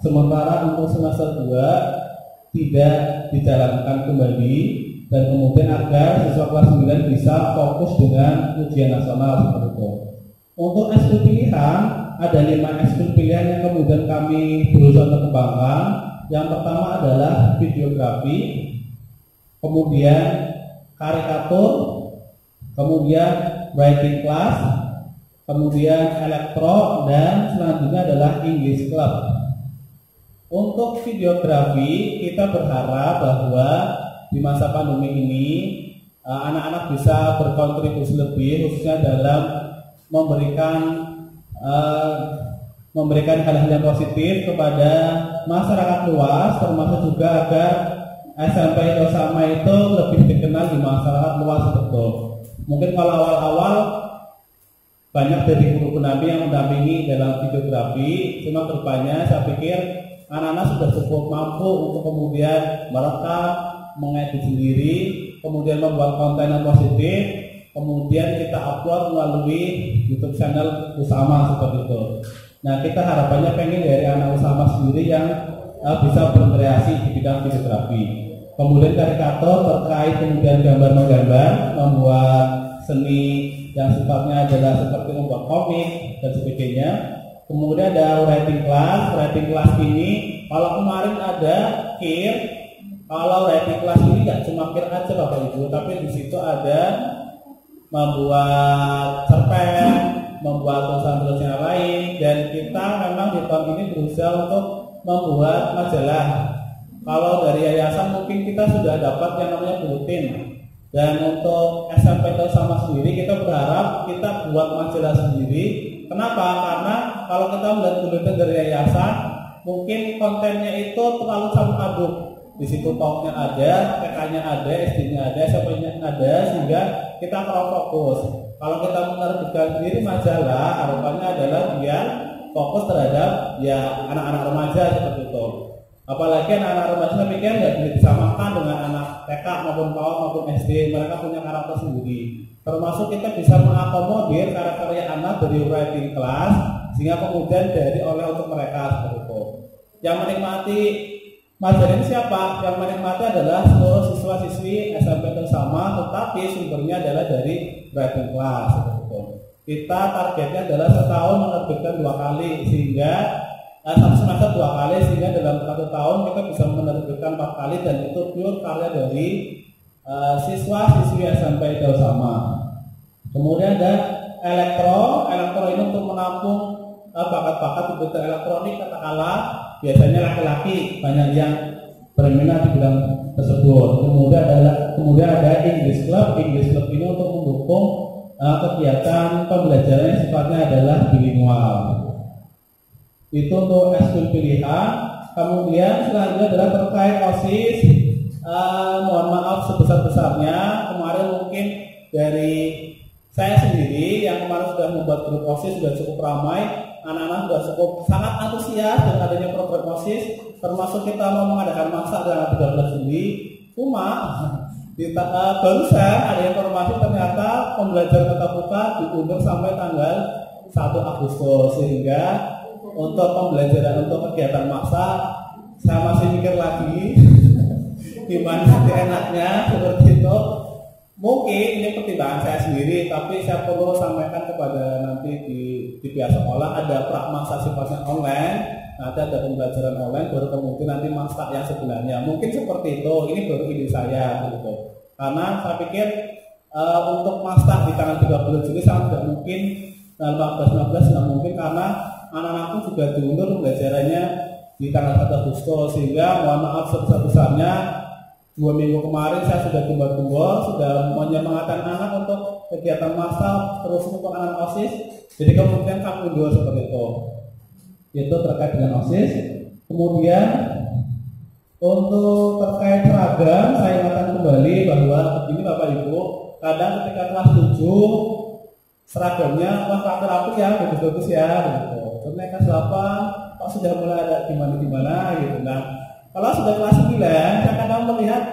sementara untuk semester 2 tidak dijalankan kembali dan kemudian agar siswa kelas 9 bisa fokus dengan ujian nasional seperti itu. Untuk ekskul pilihan ada 5 ekskul pilihan yang kemudian kami berusaha untuk kembangkan. Yang pertama adalah videografi, kemudian karikatur, kemudian writing class, kemudian elektro, dan selanjutnya adalah English Club. Untuk videografi kita berharap bahwa di masa pandemi ini anak-anak bisa berkontribusi lebih khususnya dalam memberikan hal-hal yang positif kepada masyarakat luas termasuk juga agar SMP Tosama itu lebih dikenal di masyarakat luas betul. Mungkin kalau awal-awal banyak dari guru penampil yang mendampingi dalam videografi, cuma kedepannya saya pikir anak-anak sudah cukup mampu untuk kemudian merekam mengedit sendiri, kemudian membuat konten yang positif, kemudian kita upload melalui YouTube channel Usama seperti itu. Nah, kita harapannya pengen dari anak Usama sendiri yang bisa berkreasi di bidang videografi. Kemudian karikatur terkait kemudian gambar menggambar, membuat seni yang sifatnya adalah seperti membuat komik dan sebagainya. Kemudian ada writing class ini kalau kemarin ada kir, kalau writing class ini nggak cuma kir aja Bapak Ibu, tapi di situ ada membuat cerpen, membuat tulisan-tulisan yang lain, dan kita memang di tahun ini berusaha untuk membuat majalah. Kalau dari yayasan mungkin kita sudah dapat yang namanya bulletin, dan untuk SMP sama sendiri kita berharap kita buat majalah sendiri. Kenapa? Karena kalau kita melihat bulletin dari yayasan, mungkin kontennya itu terlalu campur aduk. Di situ TOP-nya ada, TK-nya ada, SD-nya ada, SMP-nya ada, sehingga kita kurang fokus. Kalau kita menerbitkan sendiri majalah, harapannya adalah biar fokus terhadap ya anak-anak remaja seperti itu. Apalagi anak-anak remaja saya pikir nggak bisa disamakan dengan anak TK maupun PAUD maupun SD, mereka punya karakter sendiri. Termasuk kita bisa mengakomodir karakter anak dari writing class, sehingga kemudian dari oleh untuk mereka seperti itu. Yang menikmati majalah ini siapa? Yang menikmati adalah seluruh siswa-siswi SMP bersama, tetapi sumbernya adalah dari writing class seperti itu. Kita targetnya adalah setahun menerbitkan 2 kali, sehingga satu semester 2 kali, sehingga dalam 1 tahun kita bisa menerbitkan 4 kali, dan itu pure karya dari siswa-siswi SMP bersama. Kemudian ada elektro ini untuk menampung bakat-bakat di bidang elektronik, katakanlah biasanya laki-laki banyak yang berminat di bidang tersebut. Kemudian ada English Club ini untuk mendukung kegiatan pembelajaran yang sifatnya adalah bilingual. Itu untuk ekskul pilihan. Kemudian selanjutnya adalah terkait OSIS. Mohon maaf sebesar-besarnya, kemarin mungkin dari saya sendiri yang kemarin sudah membuat grup OSIS sudah cukup ramai, anak-anak sudah cukup sangat antusias dengan adanya program OSIS, termasuk kita mau mengadakan masak tanggal 13 Juli. Cuma barusan ada informasi ternyata pembelajaran tatap muka diundur sampai tanggal 1 Agustus, sehingga untuk pembelajaran untuk kegiatan masak saya masih mikir lagi gimana enaknya seperti itu. Mungkin ini pertimbangan saya sendiri, tapi saya perlu sampaikan kepada nanti di pihak sekolah ada prakmasak sifatnya online, nanti ada pembelajaran online, baru kemudian nanti masak yang sebenarnya. Mungkin seperti itu, ini baru ide saya gitu. Karena saya pikir untuk masak di tanggal 30 Juli sangat tidak mungkin, tanggal 14-15 tidak mungkin, karena anak-anakku juga diundur pembelajarannya di tanggal 1 Agustus, sehingga mohon maaf sebesar-besarnya 2 minggu kemarin saya sudah gembor-gembor, sudah menyemangatkan anak untuk kegiatan massal, terus untuk anak OSIS. Jadi kemudian kami mundur seperti itu. Itu terkait dengan OSIS. Kemudian untuk terkait seragam, saya ingatkan kembali bahwa begini Bapak Ibu, kadang ketika kelas 7 seragamnya rapi ya, bagus-bagus ya, gitu. Kemudian kelas 8 kok sudah mulai ada gimana-gimana gitu. Nah, kalau sudah kelas 9, saya kadang melihat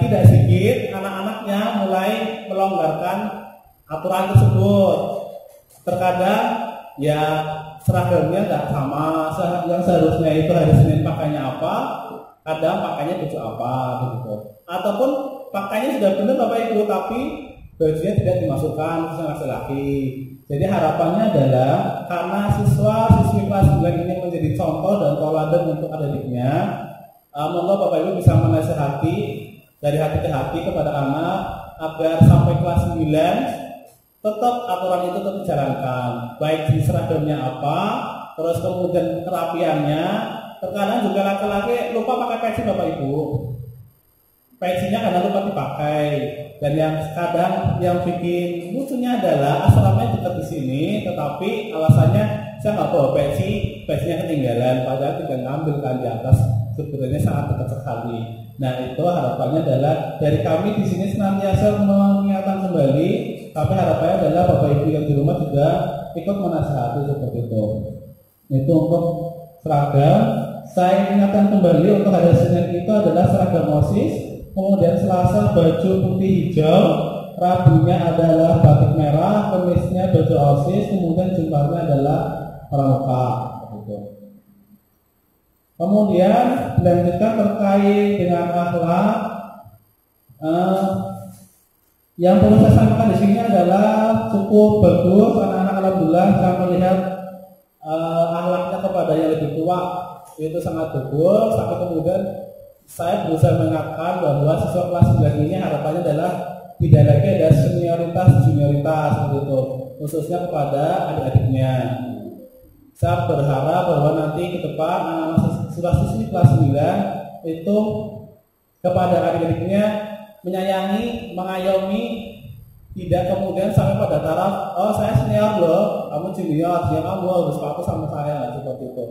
tidak sedikit anak-anaknya mulai melonggarkan aturan tersebut. Terkadang ya seragamnya nggak sama, yang seharusnya itu hari Senin pakainya apa, kadang pakainya baju apa begitu. Ataupun pakainya sudah benar Bapak Ibu, tapi bajunya tidak dimasukkan khusus laki-laki. Jadi harapannya adalah karena siswa-siswi kelas 9 ini menjadi contoh dan teladan untuk adik-adiknya, moga Bapak Ibu bisa menasihati dari hati ke hati kepada anak agar sampai kelas 9 tetap aturan itu tetap dijalankan, baik di seragamnya apa, terus kemudian kerapiannya. Terkadang juga laki-laki lupa pakai peci Bapak Ibu, pecinya kadang lupa dipakai. Dan yang kadang yang bikin lucunya adalah asramanya dekat di sini, tetapi alasannya saya nggak bawa pecinya ketinggalan, padahal tinggal ngambil kan di atas, sebenarnya sangat dekat sekali. Nah itu harapannya adalah dari kami di sini senantiasa mengingatkan kembali, tapi harapannya adalah Bapak Ibu yang di rumah juga ikut menasihati seperti itu. Itu untuk seragam. Saya ingatkan kembali untuk hari Senin itu adalah seragam OSIS. kemudian Selasa baju putih hijau, Rabunya adalah batik merah, Kamisnya baju OSIS, kemudian Jumatnya adalah pramuka. Kemudian dilanjutkan terkait dengan akhlak. Yang perlu saya sampaikan di sini adalah cukup bagus anak-anak alhamdulillah saya melihat akhlaknya kepada yang lebih tua itu sangat bagus. Sampai kemudian saya berusaha mengingatkan bahwa siswa kelas 9 ini harapannya adalah tidak lagi ada senioritas junioritas begitu, khususnya kepada adik-adiknya. Saya berharap bahwa nanti ke depan anak-anak siswa kelas 9 itu kepada adik-adiknya menyayangi, mengayomi, tidak kemudian sampai pada taraf oh saya senior loh, kamu junior, dia kamu harus patuh sama saya, seperti itu.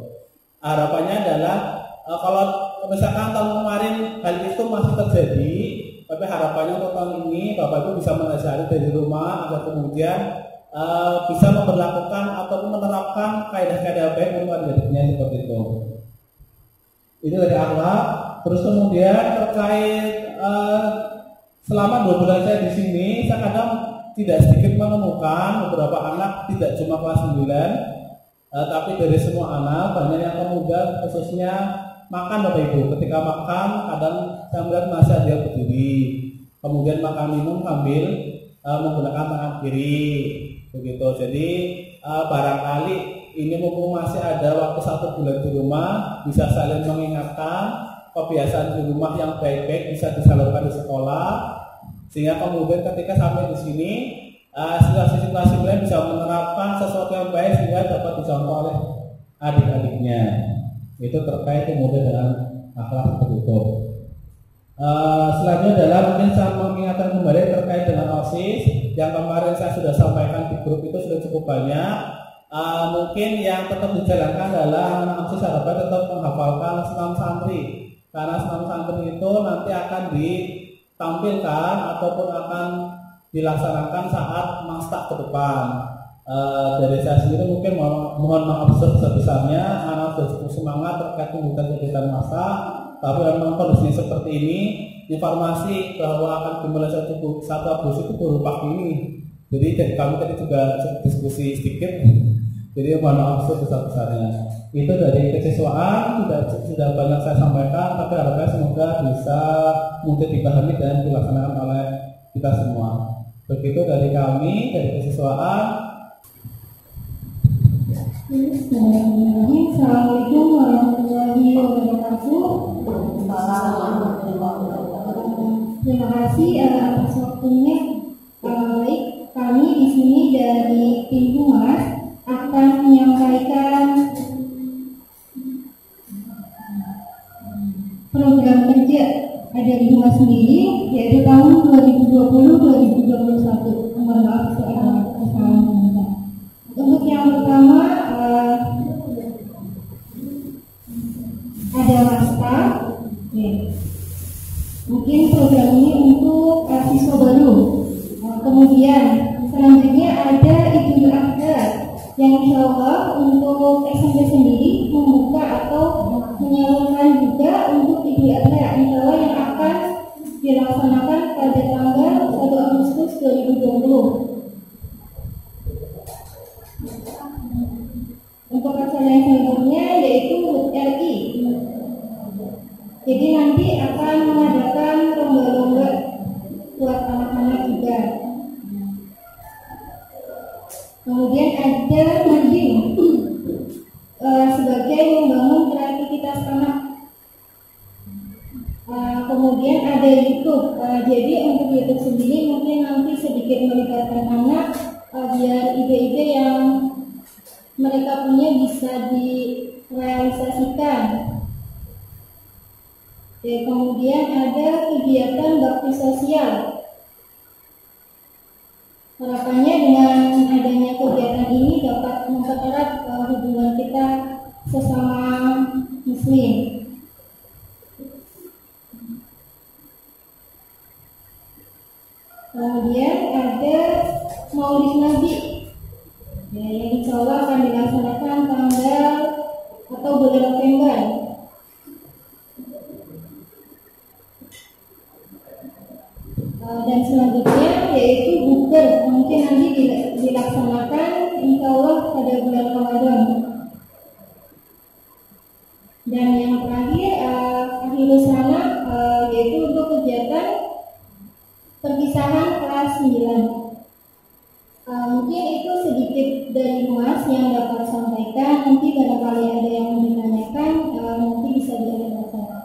Harapannya adalah kalau misalkan tahun kemarin hal itu masih terjadi, tapi harapannya untuk tahun ini Bapak Ibu bisa menasihati dari rumah agar kemudian bisa memperlakukan ataupun menerapkan kaidah-kaidah baik untuk adik-adiknya seperti itu. Ini dari akhlak. Terus kemudian terkait selama 2 bulan saya di sini, saya kadang tidak sedikit menemukan beberapa anak tidak cuma kelas 9, tapi dari semua anak banyak yang kemudian khususnya makan Bapak Ibu. Ketika makan kadang saya melihat masih ada yang berdiri, kemudian makan minum sambil menggunakan tangan kiri, begitu. Jadi barangkali ini mumpung masih ada waktu 1 bulan di rumah, bisa saling mengingatkan kebiasaan di rumah yang baik-baik bisa disalurkan di sekolah, sehingga kemudian ketika sampai di sini siswa-siswa kelas 9 bisa menerapkan sesuatu yang baik sehingga dapat dicontoh oleh adik-adiknya. Itu terkait kemudian dengan akhlak seperti itu. Selanjutnya adalah mungkin saya mengingatkan kembali terkait dengan OSIS yang kemarin saya sudah sampaikan di grup itu sudah cukup banyak. Mungkin yang tetap dijalankan adalah anak OSIS harapan tetap menghafalkan senam santri, karena senam santri itu nanti akan ditampilkan ataupun akan dilaksanakan saat mastak ke depan. Dari saya sendiri mungkin mohon maaf sebesar-besarnya, anak sudah cukup semangat terkait kegiatan masak, tapi memang kondisinya seperti ini. Informasi bahwa akan dimulai satu Agustus itu baru pagi ini. Jadi dari kami tadi juga diskusi sedikit. Jadi mohon maaf sebesar-besarnya. Itu dari kesiswaan sudah banyak saya sampaikan, tapi harapannya semoga bisa mungkin dipahami dan dilaksanakan oleh kita semua. Begitu dari kami, dari kesiswaan. Assalamualaikum warahmatullahi wabarakatuh. Terima kasih atas waktunya. Baik, kami di sini dari tim Humas akan menyampaikan program kerja dari Humas sendiri, yaitu tahun 2020-2021. Mohon maaf soal kesalahan. Untuk yang pertama ada Masta. Mungkin program ini untuk siswa baru. Kemudian selanjutnya ada Idul Adha yang insya Allah untuk SMP sendiri membuka atau menyalurkan juga untuk Idul Adha insya Allah yang akan dilaksanakan pada tanggal 1 Agustus 2020. Untuk acara yang selanjutnya yaitu HUT RI. Jadi nanti akan mengadakan lomba-lomba buat anak-anak juga. Kemudian ada Nadiem sebagai membangun kreativitas anak. Kemudian ada YouTube. Jadi untuk YouTube sendiri mungkin nanti sedikit melibatkan anak biar ide-ide yang mereka punya bisa direalisasikan. Kemudian ada kegiatan bakti sosial. Harapannya dengan adanya kegiatan ini dapat mempererat hubungan kita sesama Muslim. Kemudian ada Maulid Nabi. Yang insya Allah akan dilaksanakan tanggal atau bulan November. Mungkin itu sedikit dari Mas yang dapat sampaikan. Nanti barangkali ada yang mau ditanyakan, nanti bisa ditanyakan.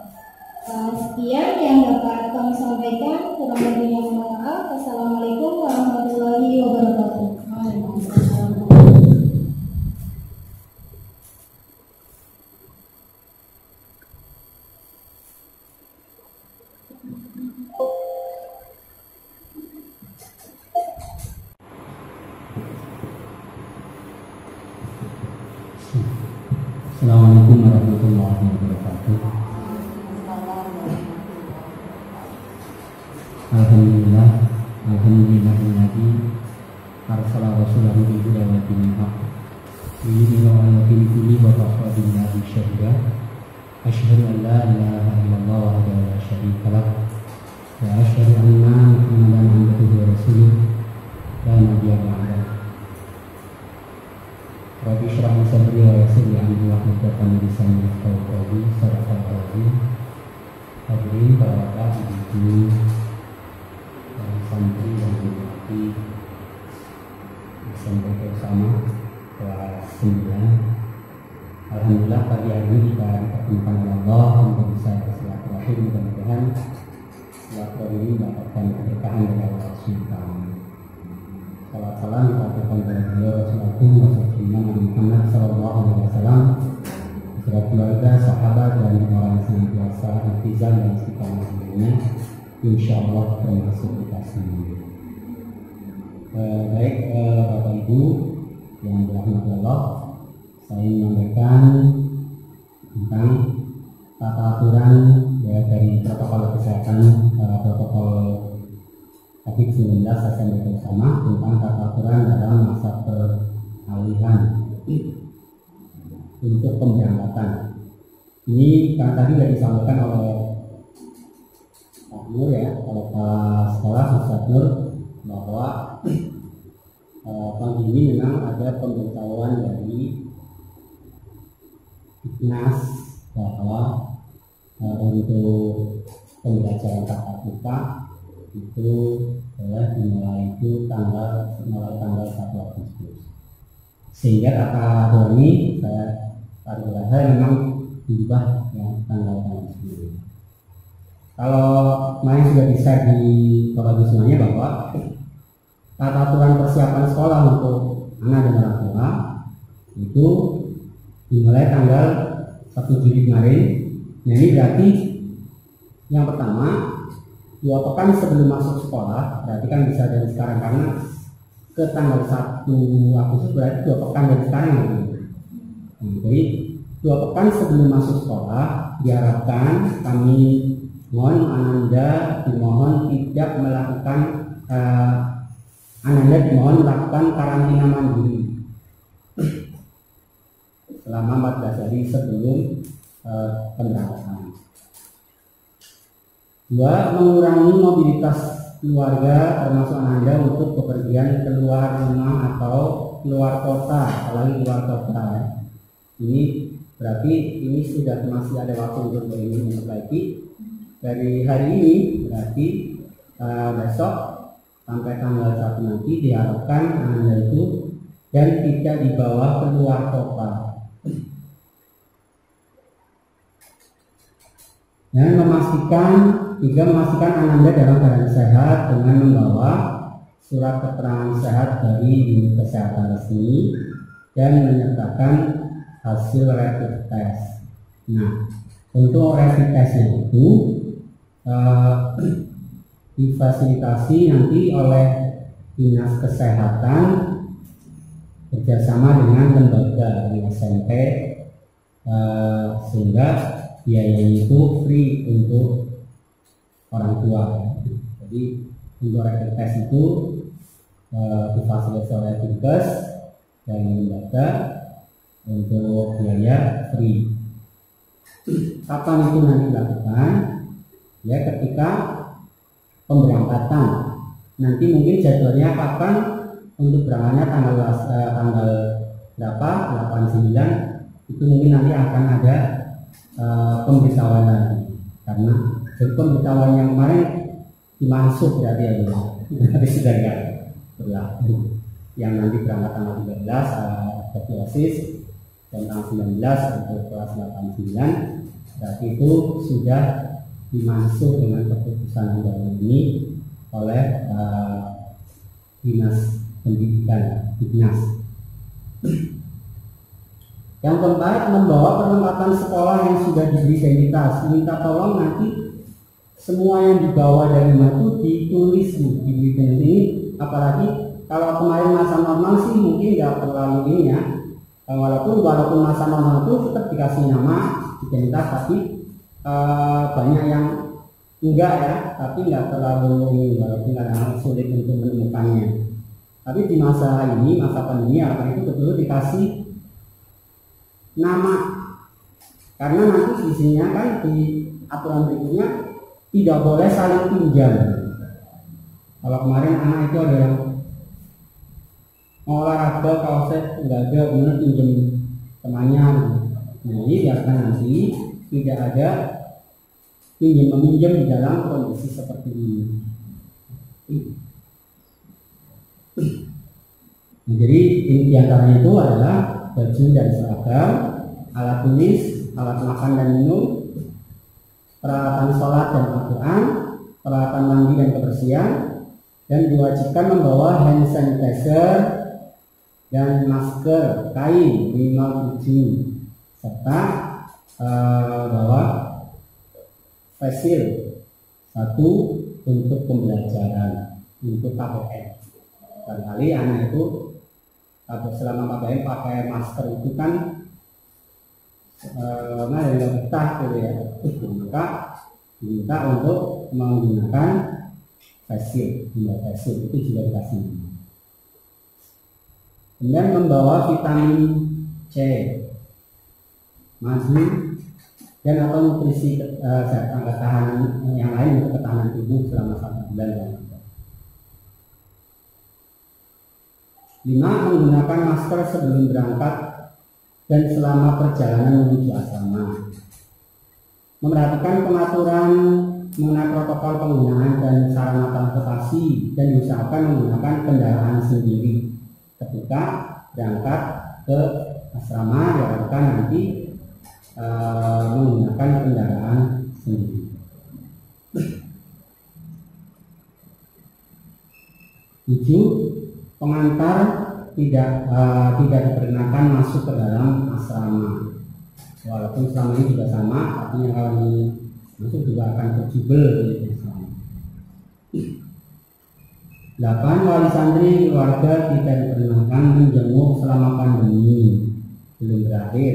Sekian yang dapat kami sampaikan. Kurang lebihnya mohon maaf. Assalamualaikum warahmatullahi wabarakatuh. Assalamualaikum warahmatullahi wabarakatuh. Alhamdulillahilladzi arsala rasulahu bil huda wa dinil haqq liyudhhirahu 'ala dini kulli wa kafa billahi shahida. Asyhadu an la ilaha illallah wahdahu la syarika lah wa asyhadu anna Muhammadan abduhu wa rasuluh la nabiyya ba'dahu. Rabbi shrah li sadri wa yassir li amri wahlul 'uqdatam min lisani yafqahu qawli. Sadaqallahu al-'azim. Hadirin para bapak, ibu, santri yang diberkati SMP bersama kelas 9. Alhamdulillah pagi hari ini kita dipertemukan oleh Allah untuk bisa bersilaturahim. Mudah-mudahan silaturahim ini mendapatkan keberkahan dari Allah Subhanahu. Salam salam kita berikan kepada beliau Rasulullah Muhammad Sallallahu Alaihi Wasallam, beserta keluarga, sahabat dan orang yang senantiasa netizen dan istiqamah ini, insya Allah termasuk kita semua. Baik Bapak Ibu yang dirahmati Allah, saya menyampaikan tentang tata aturan ya, dari protokol kesehatan, protokol COVID-19 SMP bersama tentang tata aturan dalam masa peralihan untuk pemberangkatan. Ini kan tadi sudah disampaikan oleh Pak Nur ya, oleh Pak Sekolah Ustaz Nur, bahwa pagi ini memang ada pemberitahuan dari Dinas bahwa untuk pembelajaran tatap muka itu boleh dimulai itu mulai tanggal 1 Agustus. Sehingga tata aturan ini saya taruh memang diubah ya tanggal sendiri. Kalau kemarin sudah bisa di Bapak semuanya bahwa tata aturan persiapan sekolah untuk anak dan orang tua itu dimulai tanggal 1 Juli kemarin. Nah ini berarti yang pertama 2 pekan sebelum masuk sekolah, berarti kan bisa dari sekarang karena ke tanggal 1 Agustus berarti 2 pekan dari sekarang. Jadi 2 pekan sebelum masuk sekolah diharapkan kami mohon Ananda dimohon tidak melakukan Ananda dimohon melakukan karantina mandiri selama 14 hari sebelum pemberangkatan. 2. Mengurangi mobilitas keluarga termasuk Anda untuk bepergian keluar rumah atau keluar kota, apalagi keluar kota. Ini berarti ini sudah masih ada waktu untuk memperbaiki. Dari hari ini berarti besok sampai tanggal 1 nanti diharapkan Anda itu dan tidak dibawa keluar kota. Dan memastikan Anda dalam keadaan sehat dengan membawa surat keterangan sehat dari dinas kesehatan resmi dan menyertakan hasil rapid test. Nah, untuk rapid testnya itu difasilitasi nanti oleh dinas kesehatan bersama dengan lembaga di SMP sehingga biayanya itu free untuk orang tua. Jadi untuk rapid test itu difasilitasi oleh Dinkes dan lembaga untuk biaya free. Kapan itu nanti dilakukan? Ya ketika pemberangkatan. Nanti mungkin jadwalnya kapan untuk berangkatnya tanggal berapa? 8, 9 itu mungkin nanti akan ada pemberitahuan lagi. Karena dari pemberitahuan yang kemarin dimansuh berarti ya, berarti sudah enggak berlaku. Yang nanti berangkat tanggal 13 bagi OSIS dan tanggal 19 untuk kelas 89, berarti itu sudah dimansuh dengan keputusan yang baru ini oleh Dinas Pendidikan, Dinas. Yang keempat, membawa perlengkapan sekolah yang sudah diberi identitas. Minta tolong nanti semua yang dibawa dari rumah itu ditulis di identitas ini. Apalagi kalau kemarin masa normal sih mungkin nggak terlalu ini ya. Walaupun masa normal itu tetap dikasih nama identitas, tapi banyak yang enggak ya, tapi nggak terlalu ini, walaupun kadang sulit untuk menemukannya. Tapi di masa ini, masa pandemi, apa itu betul dikasih nama, karena nanti isinya kan di aturan berikutnya tidak boleh saling pinjam. Kalau kemarin anak itu ada yang olahraga kaosnya nggak ada, kemudian pinjam temannya. Nah ini biarkan nanti tidak ada pinjam meminjam di dalam kondisi seperti ini. Nah, jadi ini diantaranya itu adalah baju dan seragam, alat tulis, alat makan dan minum, peralatan sholat dan Al-Quran, peralatan mandi dan kebersihan, dan diwajibkan membawa hand sanitizer dan masker kain minimal 7, serta bawa face shield 1 untuk pembelajaran, untuk KPM. Barangkali anak itu atau selama KPM pakai masker itu kan nggak betah gitu ya, maka diminta untuk menggunakan face shield, itu juga dikasih. Kemudian membawa vitamin C, magnesia dan atau nutrisi ketahanan yang lain untuk ketahanan tubuh selama 1 bulan. 5. Menggunakan masker sebelum berangkat dan selama perjalanan menuju asrama. Memerhatikan pengaturan mengenai protokol penggunaan dan sarana transportasi, dan diusahakan menggunakan kendaraan sendiri ketika berangkat ke asrama. Diharapkan nanti menggunakan kendaraan sendiri. 7. Pengantar tidak diperkenakan masuk ke dalam asrama, walaupun selama ini juga sama, artinya kalau ini masuk juga akan terjubel di asrama. 8. Wali santri keluarga tidak diperkenankan menjenguk selama pandemi belum berakhir.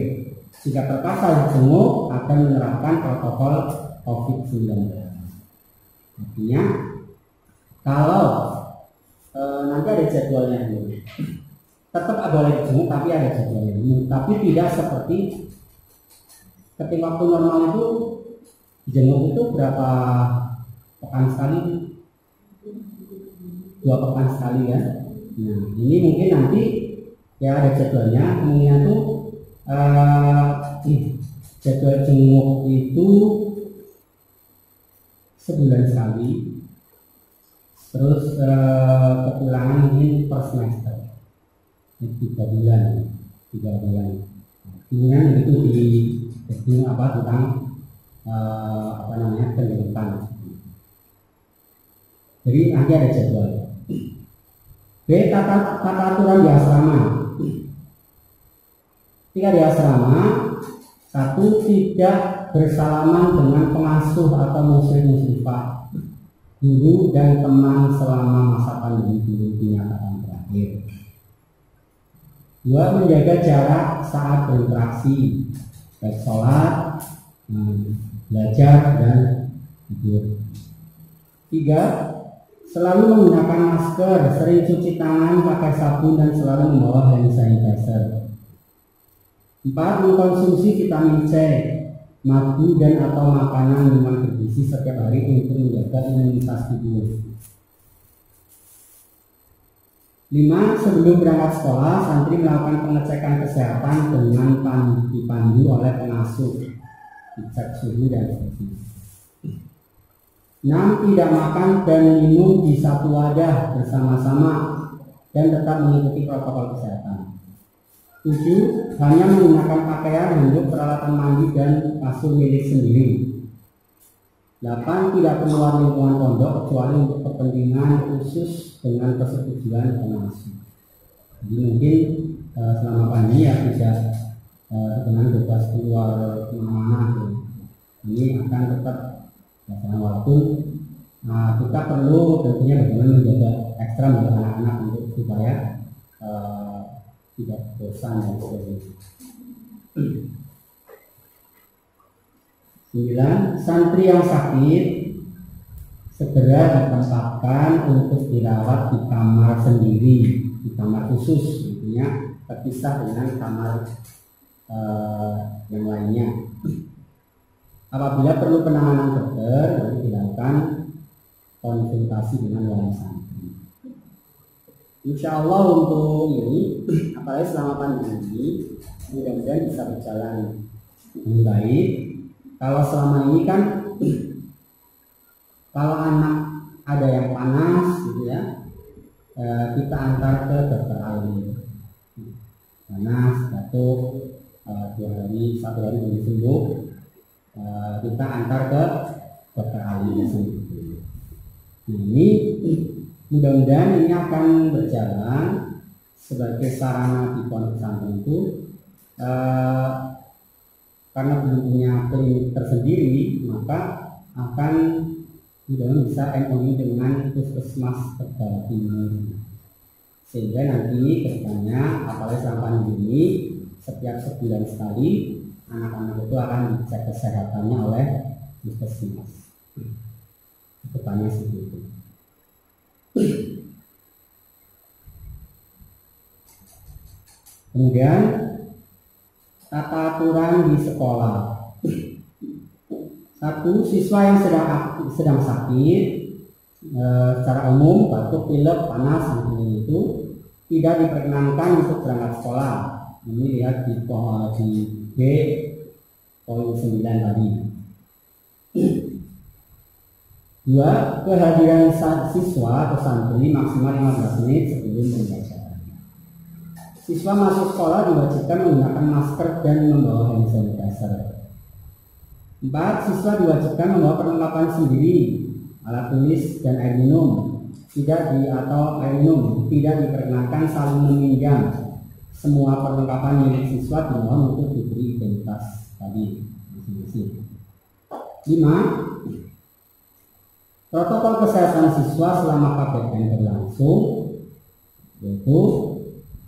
Jika terpaksa dijenguk akan menerapkan protokol COVID-19. Artinya kalau nanti ada jadwalnya dulu. Tetap boleh dijenguk tapi ada jadwalnya dulu. Tapi tidak seperti ketika waktu normal itu dijenguk itu berapa pekan sekali? 2 pekan sekali ya. Nah ini mungkin nanti ya ada jadwalnya. Kemudian tuh jadwal jenguk itu sebulan sekali. Terus kepulangan mungkin per semester 3 bulan. Kemudian itu di apa tentang pendidikan. Jadi nanti ada jadwal. B. Tata aturan di asrama. Ketika di asrama, 1. Tidak bersalaman dengan pengasuh atau muslim-muslimah, guru dan teman selama masa pandemi belum dinyatakan berakhir. 2. Menjaga jarak saat berinteraksi, baik sholat, belajar dan tidur. 3. Selalu menggunakan masker, sering cuci tangan pakai sabun dan selalu membawa hand sanitizer. 4. Mengkonsumsi vitamin C, madu dan atau makanan minuman bergizi setiap hari untuk menjaga imunitas tubuh. 5. Sebelum berangkat sekolah, santri melakukan pengecekan kesehatan dengan dipandu oleh pengasuh, dicek suhu dan sebagainya. 6. Tidak makan dan minum di satu wadah bersama-sama dan tetap mengikuti protokol kesehatan. 7. Hanya menggunakan pakaian, handuk, peralatan mandi dan kasur milik sendiri. 8. Tidak keluar lingkungan pondok kecuali untuk kepentingan khusus dengan persetujuan pengasuh. Jadi mungkin selama pandemi ya tidak dengan bebas keluar kemana-mana. Ini akan tetap walaupun kita perlu tentunya bagaimana menjaga ekstra untuk anak-anak untuk supaya tidak bosan dan sebagainya. 9. Santri yang sakit segera ditempatkan untuk dirawat di kamar sendiri, di kamar khusus, tentunya terpisah dengan kamar yang lainnya. Apabila perlu penanganan dokter, baru dilakukan konsultasi dengan wali santri. Insya Allah untuk ini, apalagi selama pandemi, mudah-mudahan bisa berjalan dengan baik. Kalau selama ini kan, kalau anak ada yang panas, gitu ya, kita antar ke dokter alim. Panas, batuk, 2 hari, 1 hari belum sembuh, kita antar ke dokter alim. Nah, ini mudah-mudahan ini akan berjalan sebagai sarana di pondok pesantren itu, karena belum punya klinik tersendiri, maka akan mudah-mudahan bisa MOU dengan puskesmas Tegal Timur, sehingga nanti kedepannya apalagi selama pandemi ini setiap sebulan sekali anak-anak itu akan dicek kesehatannya oleh puskesmas. Kedepannya seperti itu. Kemudian tata aturan di sekolah. 1. Siswa yang sedang sakit secara umum, batuk, pilek, panas, seperti itu tidak diperkenankan untuk berangkat sekolah. Ini lihat di B poin 9 tadi. 2. Kehadiran siswa atau santri maksimal 15 menit sebelum pembelajaran. Siswa masuk sekolah diwajibkan menggunakan masker dan membawa hand sanitizer. 4. Siswa diwajibkan membawa perlengkapan sendiri, alat tulis dan air minum. Atau air minum tidak diperkenankan saling meminjam. Semua perlengkapan milik siswa dimohon untuk diberi identitas tadi masing-masing. 5. Protokol kesehatan siswa selama KBM berlangsung, yaitu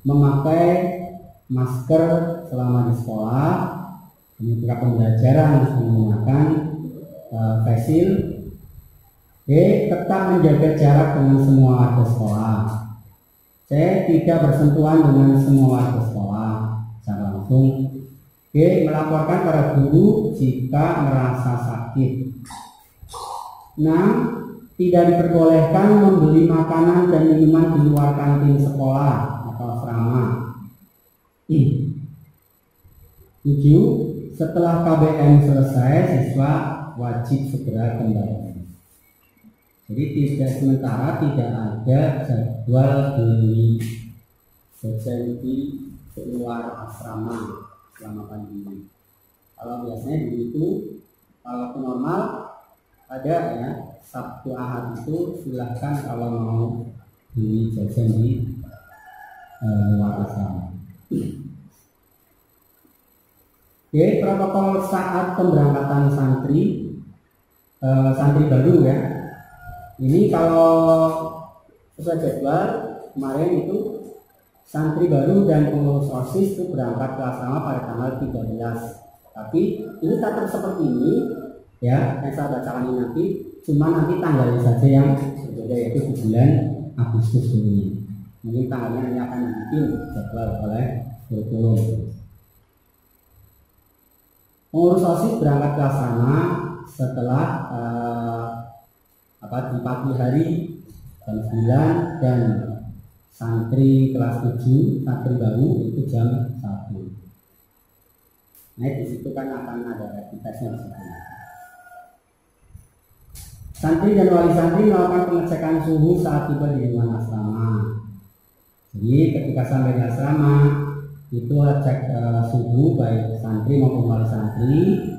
memakai masker selama di sekolah, ketika pembelajaran menggunakan face shield. B. Tetap menjaga jarak dengan semua warga sekolah. C. Tidak bersentuhan dengan semua warga sekolah secara langsung. B. Melaporkan pada guru jika merasa sakit. 6. Tidak diperbolehkan membeli makanan dan minuman di luar kantin sekolah atau asrama. 7. Setelah KBM selesai, siswa wajib segera kembali. Jadi sementara tidak ada jadwal beli jajan di luar asrama selama pandemi. Kalau biasanya begitu, kalau normal ada ya, Sabtu Ahad itu silahkan kalau mau beli jajan di luar asrama. Oke, protokol saat pemberangkatan santri baru ya. Ini kalau sesuai jadwal kemarin itu santri baru dan pengurus OSIS itu berangkat ke asrama pada tanggal 13. Tapi ini tetap seperti ini ya, yang saya bacakan ini nanti, cuma nanti tanggalnya saja yang berbeda, yaitu di bulan Agustus ini. Mungkin tanggalnya ini akan dibikin jadwal oleh kurikulum. Pengurus OSIS berangkat ke asrama setelah di pagi hari jam 9 dan santri kelas 7, santri baru itu jam 1. Nah di situ kan akan ada rapid testnya. Santri dan wali santri melakukan pengecekan suhu saat tiba di lingkungan asrama. Jadi ketika sampai di asrama itu cek suhu baik santri maupun wali santri.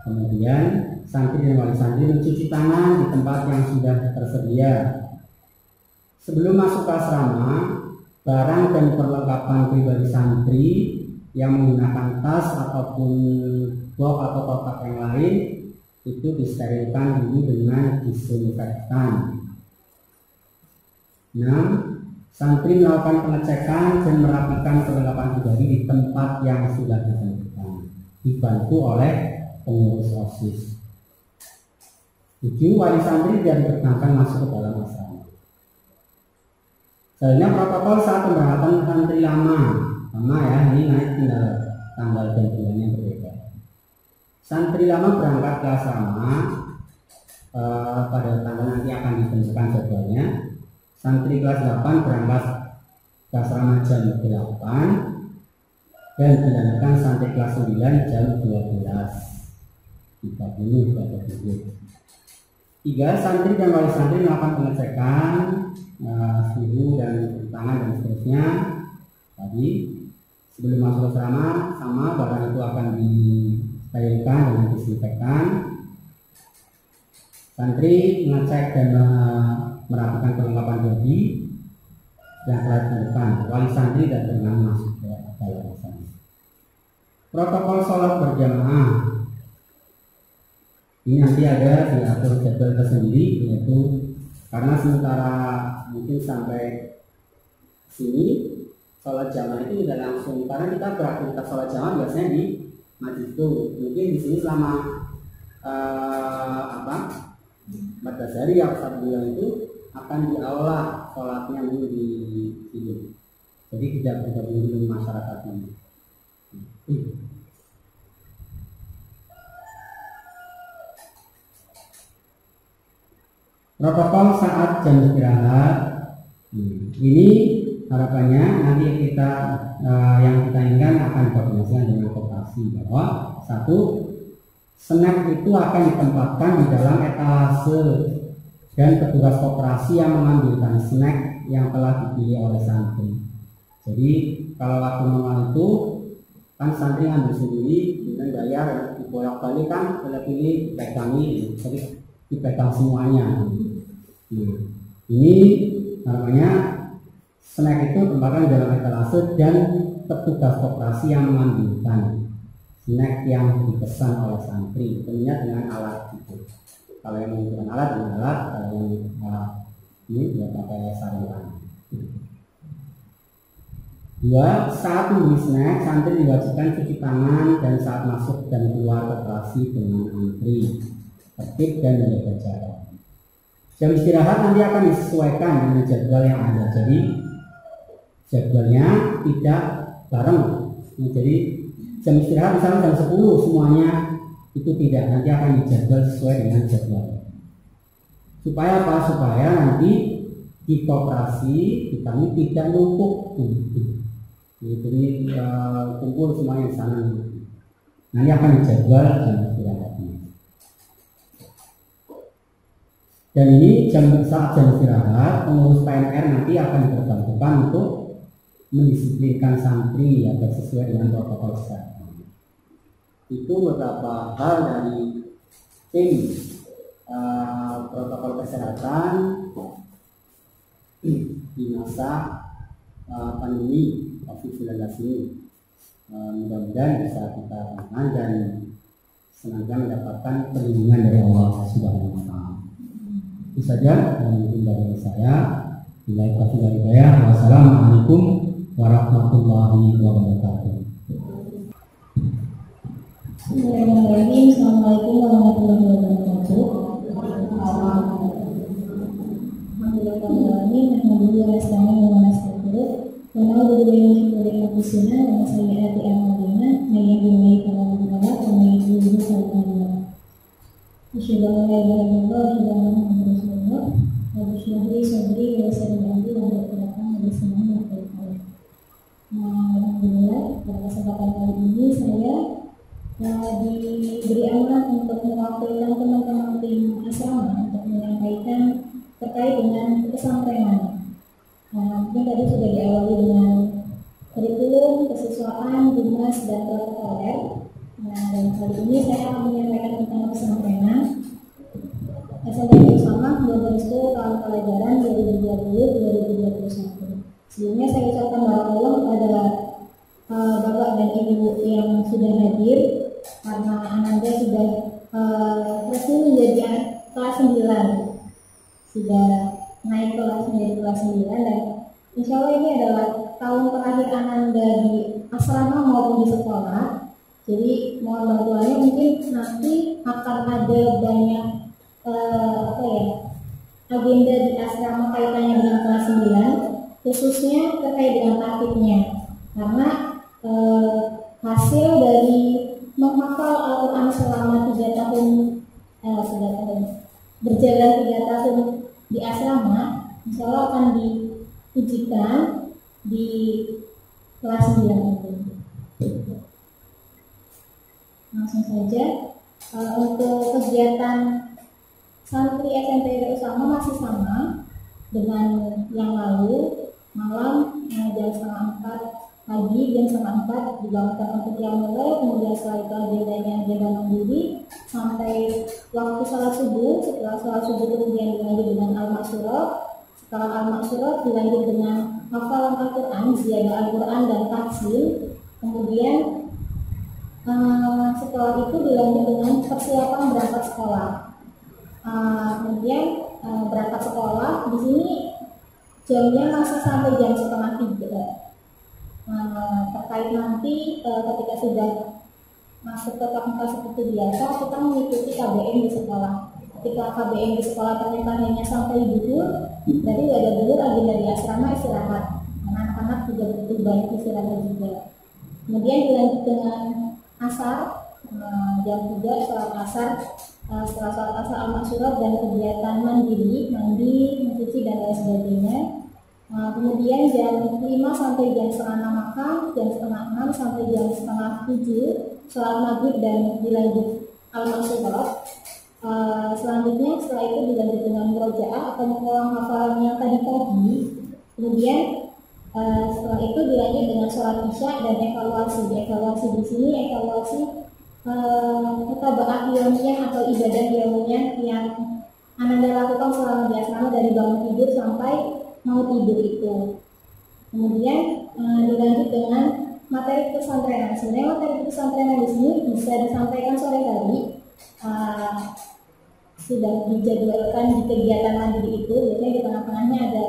Kemudian santri dan wali santri mencuci tangan di tempat yang sudah tersedia. Sebelum masuk ke asrama, barang dan perlengkapan pribadi santri yang menggunakan tas ataupun box atau kotak yang lain itu disterilkan dulu dengan disinfektan. 6. Santri melakukan pengecekan dan merapikan perlengkapan pribadi di tempat yang sudah ditentukan, dibantu oleh pengurus OSIS. 7. Wali santri tidak diperkenankan masuk ke dalam asrama. Selanjutnya protokol saat pemberangkatan santri lama ya, ini naik tinggal tanggal dan bulannya berbeda. Santri lama berangkat ke asrama pada tanggal nanti akan ditentukan jadwalnya. Santri kelas 8 berangkat ke asrama jam 8 dan dilanjutkan santri kelas 9 jam 12.30 pada tujuh. 3. Santri dan wali santri melakukan pengecekan suhu dan tangan dan seterusnya. Tadi sebelum masuk asrama sama barang itu akan disterilkan dengan disinfektan. Santri mengecek dan merapikan perlengkapan pribadi yang telah ditentukan. Wali santri dan dengan masuk ke dalam asrama. Protokol sholat berjamaah ini nanti ada diatur jadwal tersendiri, yaitu karena sementara mungkin sampai sini sholat jamaah itu tidak langsung, karena kita beraktivitas sholat jamaah biasanya di masjid itu. Mungkin di sini selama 14 hari atau 1 bulan itu akan di aula sholatnya dulu di sini. Jadi tidak bergabung dengan masyarakat ini. Protokol saat jam istirahat ini harapannya nanti kita yang kita inginkan akan berkoordinasi dengan koperasi bahwa 1. Snack itu akan ditempatkan di dalam etalase dan petugas koperasi yang mengambilkan snack yang telah dipilih oleh santri. Jadi kalau waktu normal itu kan santri ambil sendiri dengan bayar dibolak-balik kan pilih pegangi, jadi dipegang semuanya. Ini namanya snack itu tempatkan dalam etalase dan petugas koperasi yang mengambilkan snack yang dipesan oleh santri, tentunya dengan alat itu. Kalau yang menggunakan alat dengan alat, kalau yang ini dia pakai saringan. 2. Saat membeli snack, santri diwajibkan cuci tangan dan saat masuk dan keluar koperasi dengan antri, tertib dan menjaga jarak. Jam istirahat nanti akan disesuaikan dengan jadwal yang ada. Jadi jadwalnya tidak bareng. Jadi jam istirahat misalnya jam 10 semuanya itu tidak, nanti akan dijadwal sesuai dengan jadwal. Supaya apa? Supaya nanti di koperasi di kami tidak numpuk. Jadi kumpul semuanya di sana. Nanti akan dijadwal jam istirahatnya. Dan ini saat jam istirahat, pengurus PNR nanti akan diperbantukan untuk mendisiplinkan santri agar sesuai dengan protokol kesehatan. Itu beberapa hal dari tim protokol kesehatan di masa pandemi COVID-19 ini. Mudah-mudahan bisa kita lakukan dan senantiasa mendapatkan perlindungan dari Allah Subhanahu wa Ta'ala. Itu saja mungkin dari saya. Bila taufiq wal hidayah. Wassalamualaikum warahmatullahi wabarakatuh. Bismillahirrahmanirrahim. Assalamualaikum warahmatullahi wabarakatuh. Alhamdulillahirrahmanirrahim. Alhamdulillah nasta'inu wa nastaghfiruh. Wa na'udzu billahi min shururi anfusina wa min sayyiati a'malina. May yahdihillahu fala mudilla lahu wa may yudlil fala hadiya lahu. Asyhadu an la ilaha illallah wa asyhadu anna Muhammadar Rasulullah. Rabbi shrah li sadri wa yassir li amri wahlul 'uqdatam min lisani yafqahu qawli. Alhamdulillah pada kesempatan kali ini saya diberi amanah untuk mewakilkan teman-teman tim asrama untuk menyampaikan terkait dengan pesantrenan. Mungkin tadi sudah diawali dengan kurikulum, kesiswaan, humas, dan protokoler. Dan kali ini saya akan menyampaikan tentang pesantrenan. SMP Usama Bogor tahun pelajaran 2020-2021. Sebelumnya saya ucapkan barakallah kepada Bapak dan Ibu yang sudah hadir, karena Ananda sudah resmi menjadi kelas 9, sudah naik kelas menjadi kelas 9, dan insya Allah ini adalah tahun terakhir Ananda di asrama maupun di sekolah. Jadi mohon bantuannya, mungkin nanti akan ada banyak agenda di asrama kaitannya dengan kelas 9, khususnya terkait dengan taktiknya, karena hasil dari menghafal Al-Quran selama 3 tahun berjalan 3 tahun di asrama, insya Allah akan diujikan di kelas 9 itu. Langsung saja, untuk kegiatan santri SMP Usama masih sama dengan yang lalu. Malam jam 3:30 pagi, jam 3:30 dibangunkan untuk yang mulai, kemudian setelah itu agendanya agenda mandiri sampai waktu salat subuh. Setelah salat subuh kemudian dilanjut dengan al-maksurah. Setelah al-maksurah dilanjut dengan hafalan Al-Quran, ziyadah Al-Quran dan tafsir. Kemudian setelah itu dilanjut dengan persiapan berangkat sekolah. Kemudian berangkat sekolah di sini jamnya masih sampai jam 2:30. Terkait nanti ketika sudah masuk ke fakultas seperti biasa, kita mengikuti KBM di sekolah. Ketika KBM di sekolah ternyata hanya sampai duhur, berarti ada duhur, agenda di asrama istirahat. Anak-anak juga butuh banyak istirahat juga. Kemudian dilanjut dengan asar, jam 3 sholat asar. Setelah sholat asar al-maksurah dan kegiatan mandi, mencuci dan lain sebagainya. Kemudian jam 5 sampai jam 5:30 makan, jam 5:30 sampai jam 6:30 sholat maghrib dan dilanjut al-maksurah. Selanjutnya setelah itu dilanjut dengan murojaah atau mengulang hafalan yang tadi pagi. Kemudian setelah itu dilanjut dengan sholat isya dan evaluasi. Evaluasi di sini evaluasi mutaba'ah ilmiah atau ibadah ilmiah yang Ananda lakukan selama di asrama dari bangun tidur sampai mau tidur itu. Kemudian dilanjut dengan materi pesantrenan. Sebenarnya materi pesantrenan di sini bisa disampaikan sore hari. Sudah dijadwalkan di kegiatan mandiri itu. Biasanya di tengah-tengahnya ada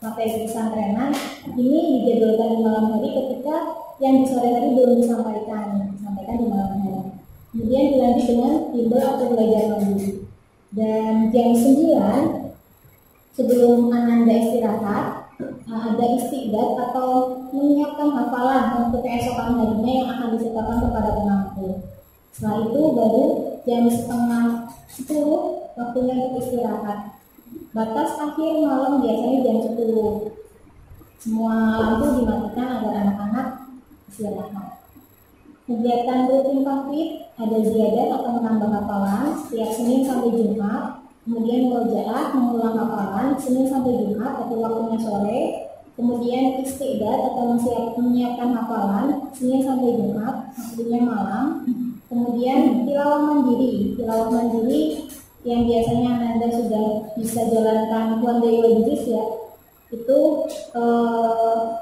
materi pesantrenan. Ini dijadwalkan di malam hari ketika yang di sore hari belum disampaikan di malam hari. Kemudian dilanjut dengan timbel atau belajar mandiri. Dan jam 9 sebelum Ananda istirahat, ada istiqdat atau menyiapkan hafalan untuk keesokan harinya yang akan disertakan kepada penampu. Setelah itu baru jam 9:30 waktunya untuk istirahat. Batas akhir malam biasanya jam 10. Semua lampu dimatikan agar anak-anak istirahat. Kegiatan rutin tahfidz ada ziyadah atau menambah hafalan setiap Senin sampai Jumat. Kemudian murojaah mengulang hafalan Senin sampai Jumat atau waktunya sore. Kemudian istiqdat atau menyiapkan hafalan Senin sampai Jumat, waktunya malam. Kemudian tilawah mandiri yang biasanya Ananda sudah bisa jalankan one day one juz ya. Itu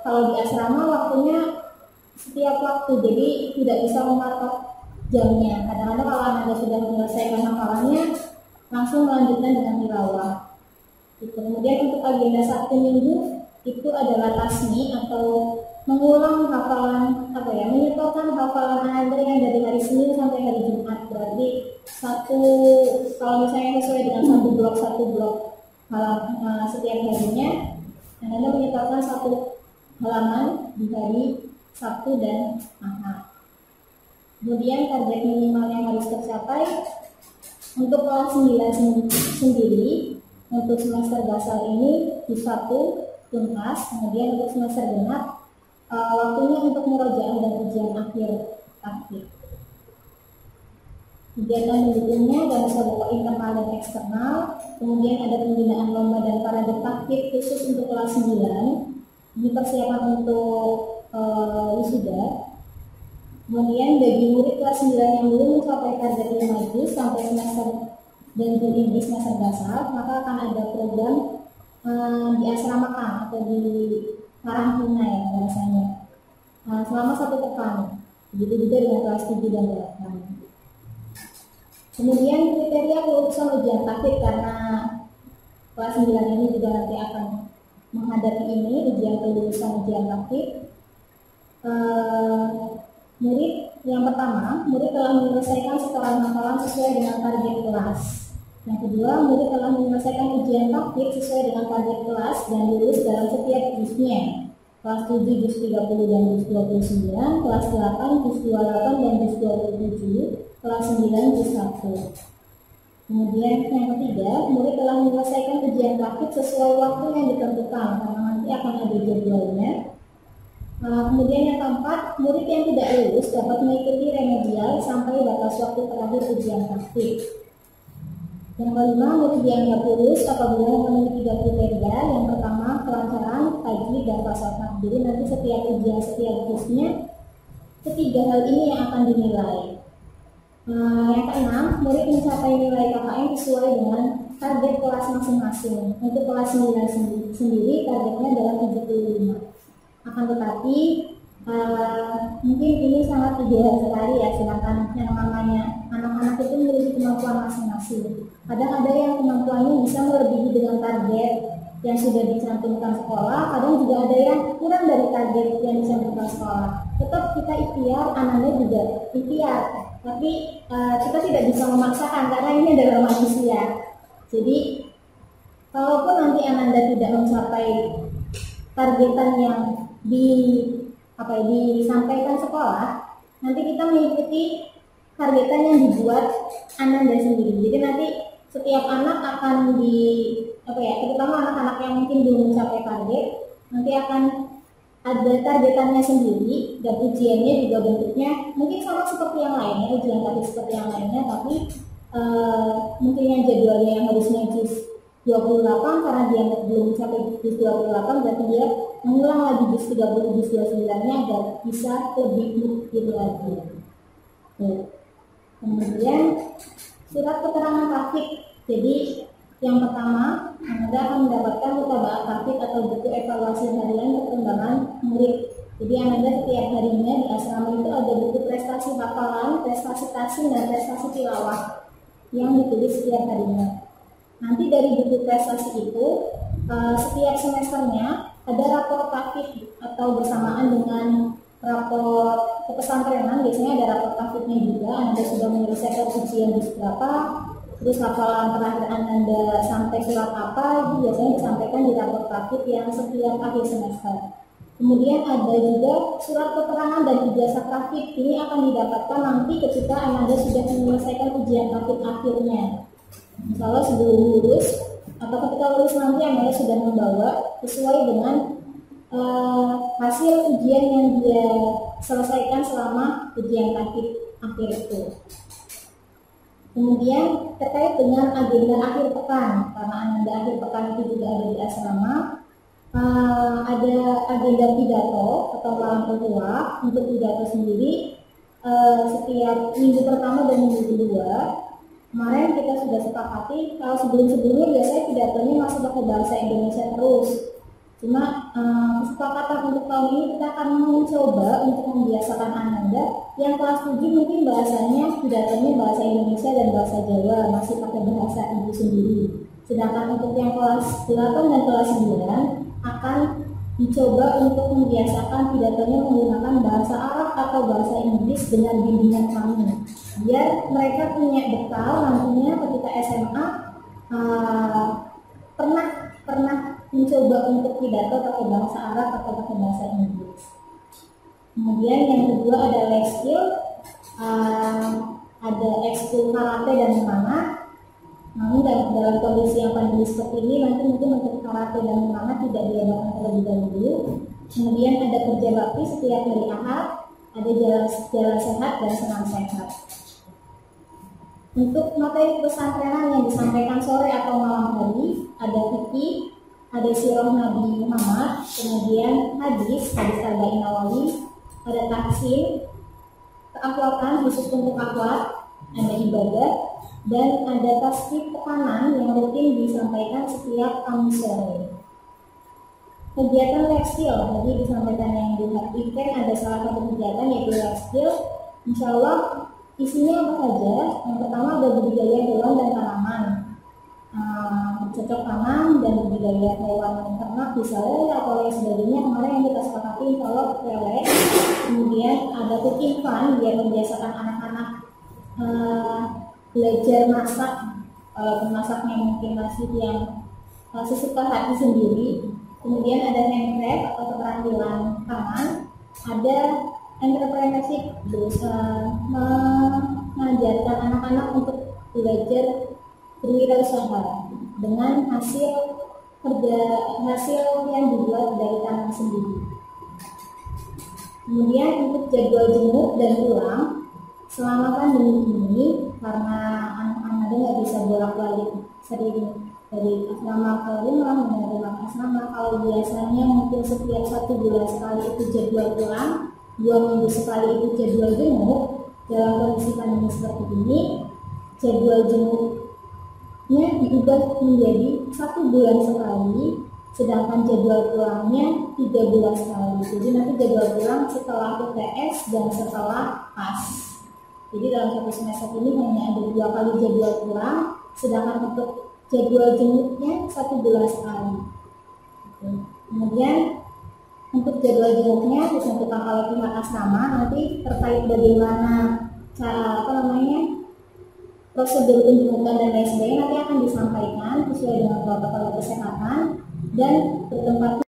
kalau di asrama waktunya setiap waktu, jadi tidak bisa mematok jamnya. Kadang-kadang kalau Anda sudah menyelesaikan hafalannya, langsung melanjutkan dengan tilawah. Kemudian untuk agenda Sabtu Minggu itu adalah tasmi atau mengulang hafalan menyetorkan hafalan Anda yang dari hari Senin sampai hari Jumat. Berarti kalau misalnya sesuai dengan satu blok setiap harinya, Anda menyetorkan satu halaman di hari Sabtu dan Ahad. Kemudian target minimal yang harus tercapai untuk kelas 9 sendiri untuk semester dasar ini di 1 tuntas. Kemudian untuk semester genap waktunya untuk murojaah dan ujian akhir tahfidz. Kegiatan mendukungnya dan musabaqah internal dan eksternal. Kemudian ada pembinaan lomba dan parade takbir khusus untuk kelas 9. Ini persiapan untuk wisuda. Kemudian bagi murid kelas 9 yang belum mencapai target 5 juz sampai semester dan juli di semester dasar, maka akan ada program di asrama Kang atau di karantina ya biasanya selama 1 pekan. Begitu juga dengan kelas 7 dan 8. Kemudian kriteria kelulusan ujian takbir, karena kelas 9 ini juga nanti akan menghadapi ini ujian kelulusan ujian takbir. Murid yang pertama, murid telah menyelesaikan setoran hafalan sesuai dengan target kelas. Yang kedua, murid telah menyelesaikan ujian takbir sesuai dengan target kelas dan lulus dalam setiap juznya. Kelas 7 juz 30 dan juz 29, kelas 8 juz 28 dan juz 27, kelas 9 juz 1. Kemudian yang ketiga, murid telah menyelesaikan ujian takbir sesuai waktu yang ditentukan, karena nanti akan ada jadwalnya. Kemudian yang keempat, murid yang tidak lulus dapat mengikuti remedial sampai batas waktu terakhir ujian takbir. Yang kelima, murid dianggap lulus apabila memenuhi 3 kriteria. Yang pertama, kelancaran, tajwid, dan fasalah. Jadi nanti setiap ujian, setiap juznya, ketiga hal ini yang akan dinilai. Yang keenam, murid mencapai nilai KKM sesuai dengan target kelas masing-masing. Untuk kelas 9 sendiri targetnya adalah 75. Akan tetapi mungkin ini sangat ideal sekali ya, sedangkan yang namanya anak-anak itu memiliki kemampuan masing-masing. Kadang ada yang kemampuannya bisa melebihi dengan target yang sudah dicantumkan sekolah, kadang juga ada yang kurang dari target yang dicantumkan sekolah. Tetap kita ikhtiar, anaknya juga ikhtiar, tapi kita tidak bisa memaksakan karena ini adalah manusia. Jadi kalaupun nanti Ananda tidak mencapai targetan yang disampaikan sekolah, nanti kita mengikuti targetan yang dibuat Ananda sendiri. Jadi nanti setiap anak akan terutama anak-anak yang mungkin belum mencapai target, nanti akan ada targetannya sendiri dan ujiannya juga bentuknya mungkin sama seperti yang lainnya, ujian tadi seperti yang lainnya, tapi mungkin yang jadwalnya yang harusnya juz 28 karena dia belum mencapai juz 28, berarti dia mengulang lagi juz 30, juz 29-nya agar bisa lebih mungkin lagi. Kemudian surat keterangan praktik. Jadi yang pertama, Anda akan mendapatkan mutabaah praktik atau buku evaluasi harian perkembangan murid. Jadi Anda setiap harinya di asrama itu ada buku prestasi hafalan, prestasi tasing, dan prestasi tilawah yang ditulis setiap harinya. Nanti dari buku prestasi itu setiap semesternya ada rapor praktik atau bersamaan dengan rapor kepesantrenan, biasanya ada rapor praktiknya juga. Anda sudah menyelesaikan ujian di berapa, terus hafalan terakhir Anda sampai surat apa, itu biasanya disampaikan di rapor praktik yang setiap akhir semester. Kemudian ada juga surat keterangan dan ijazah praktik. Ini akan didapatkan nanti ketika Anda sudah menyelesaikan ujian praktik akhirnya. Misalnya sebelum lulus atau ketika lulus nanti Anda sudah membawa sesuai dengan hasil ujian yang dia selesaikan selama ujian praktik akhir itu. Kemudian terkait dengan agenda akhir pekan, karena agenda akhir pekan itu juga ada di asrama, ada agenda pidato atau malam kedua. Untuk pidato sendiri setiap minggu pertama dan minggu kedua. Kemarin kita sudah sepakati kalau sebelum-sebelumnya biasanya pidatonya masih pakai bahasa Indonesia terus. Cuma kesepakatan untuk tahun ini kita akan mencoba untuk membiasakan Ananda yang kelas 7 mungkin bahasanya pidatonya bahasa Indonesia dan bahasa Jawa, masih pakai bahasa ibu sendiri. Sedangkan untuk yang kelas 8 dan kelas 9 akan dicoba untuk membiasakan pidatonya menggunakan bahasa Arab atau bahasa Inggris dengan bimbingan kami, biar mereka punya bekal nantinya ketika SMA pernah mencoba untuk pidato pakai bahasa Arab atau pakai bahasa Inggris. Kemudian yang kedua ada life skill, ada ekskul karate dan semangat. Namun dalam kondisi yang pandemi seperti ini nanti mungkin untuk karate dan semangat tidak diadakan terlebih dahulu. Kemudian ada kerja bakti setiap hari Ahad, ada jalan sehat dan senam sehat. Untuk materi pesantrenan yang disampaikan sore atau malam hari ada fikih, ada sirah Nabi Muhammad, kemudian hadis Arba'in Nawawi, ada tahsin, keakhlakan khusus untuk akhlak, ada ibadah, dan ada tasbih tekanan yang rutin disampaikan setiap Kamis sore. Kegiatan life skill tadi disampaikan yang di event ada salah satu kegiatan yaitu life skill. Insya Allah isinya apa saja? Yang pertama ada budidaya hewan dan tanaman, bercocok tanam dan budidaya hewan ternak bisa lele atau lain sebagainya. Kemarin yang kita sepakati insya Allah lele. Kemudian ada cooking fun biar membiasakan anak-anak belajar masak, masaknya mungkin masih yang sesuka hati sendiri. Kemudian ada handcraft atau keterampilan tangan, ada entrepreneurship, mengajarkan anak-anak untuk belajar berwirausaha dengan hasil yang dibuat dari tangan sendiri. Kemudian untuk jadwal jenguk dan pulang selama pandemi ini, karena anak-anak nggak bisa bolak-balik sering dari asrama ke rumah, menerima asrama. Kalau biasanya mungkin setiap 1 bulan sekali itu jadwal pulang, 2 minggu sekali itu jadwal jenguk. Dalam kondisi pandemi seperti ini, jadwal jenguknya diubah menjadi 1 bulan sekali, sedangkan jadwal pulangnya 3 bulan sekali. Jadi nanti jadwal pulang setelah UTS dan setelah PAS. Jadi dalam 1 semester ini hanya ada 2 kali jadwal pulang, sedangkan untuk jadwal jenguknya 1 bulan sekali. Kemudian untuk jadwal jenguknya ditentukan oleh pihak asrama. Nanti terkait bagaimana cara prosedur penjemputan dan lain sebagainya nanti akan disampaikan sesuai dengan protokol kesehatan dan bertempat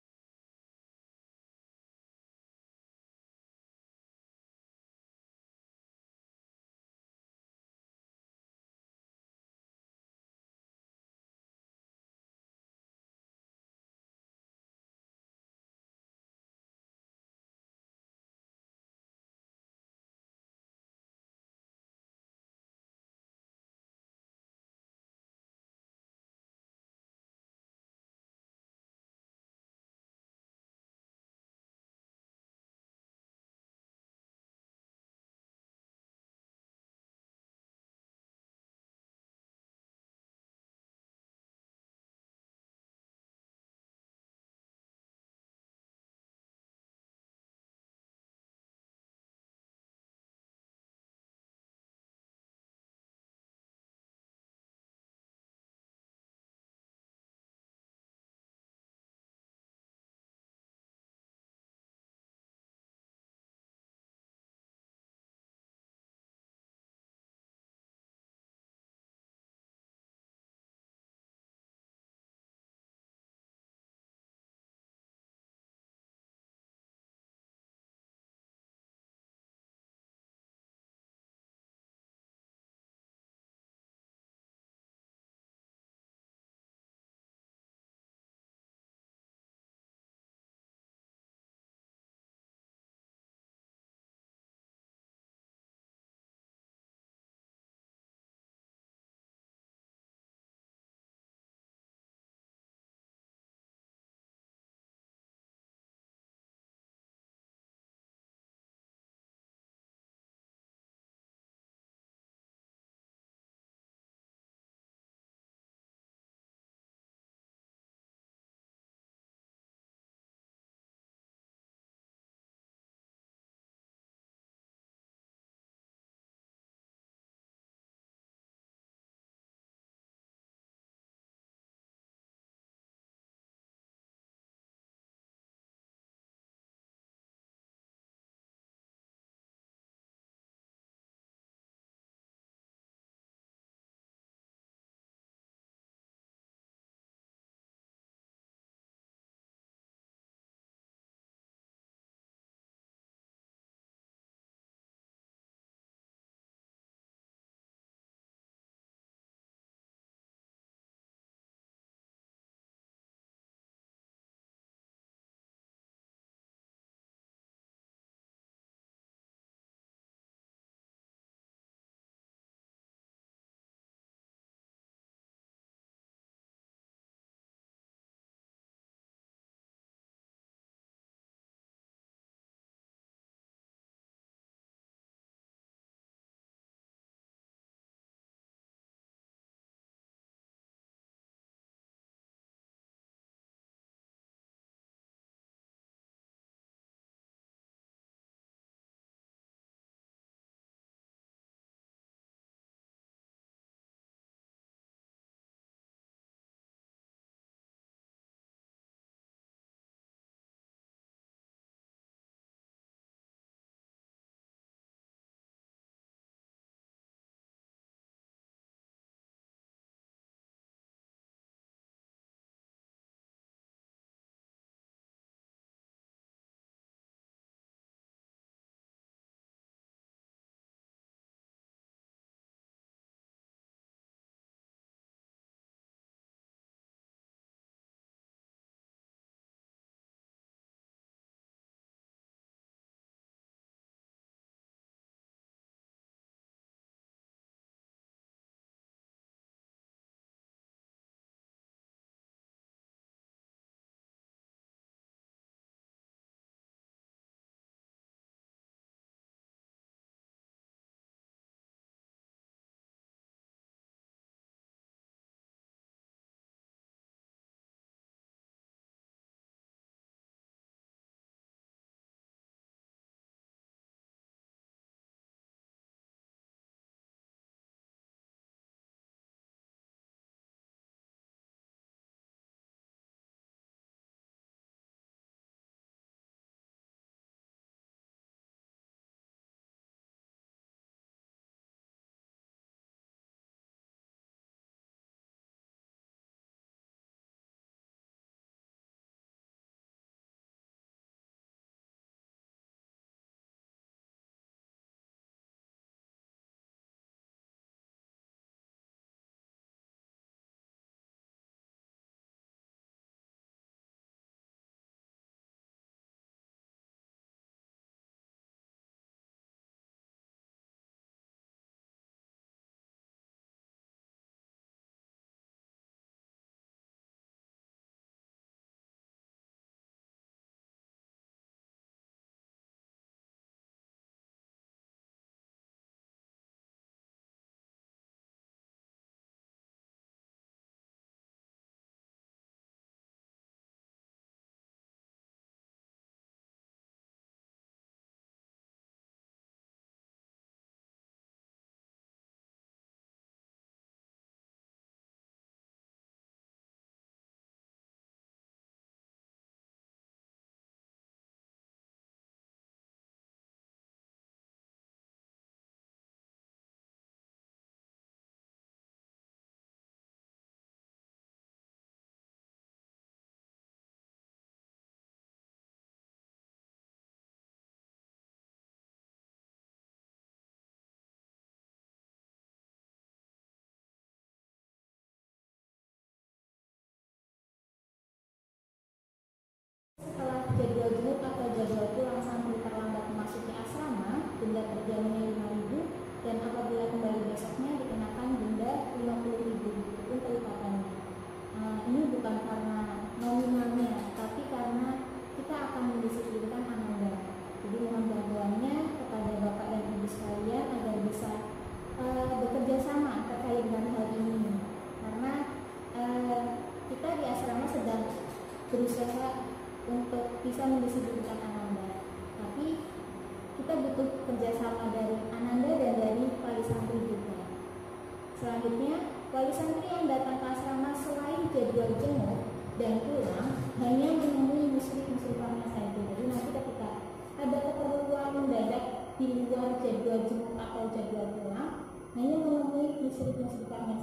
hanya menemui musyrif-musyrifahnya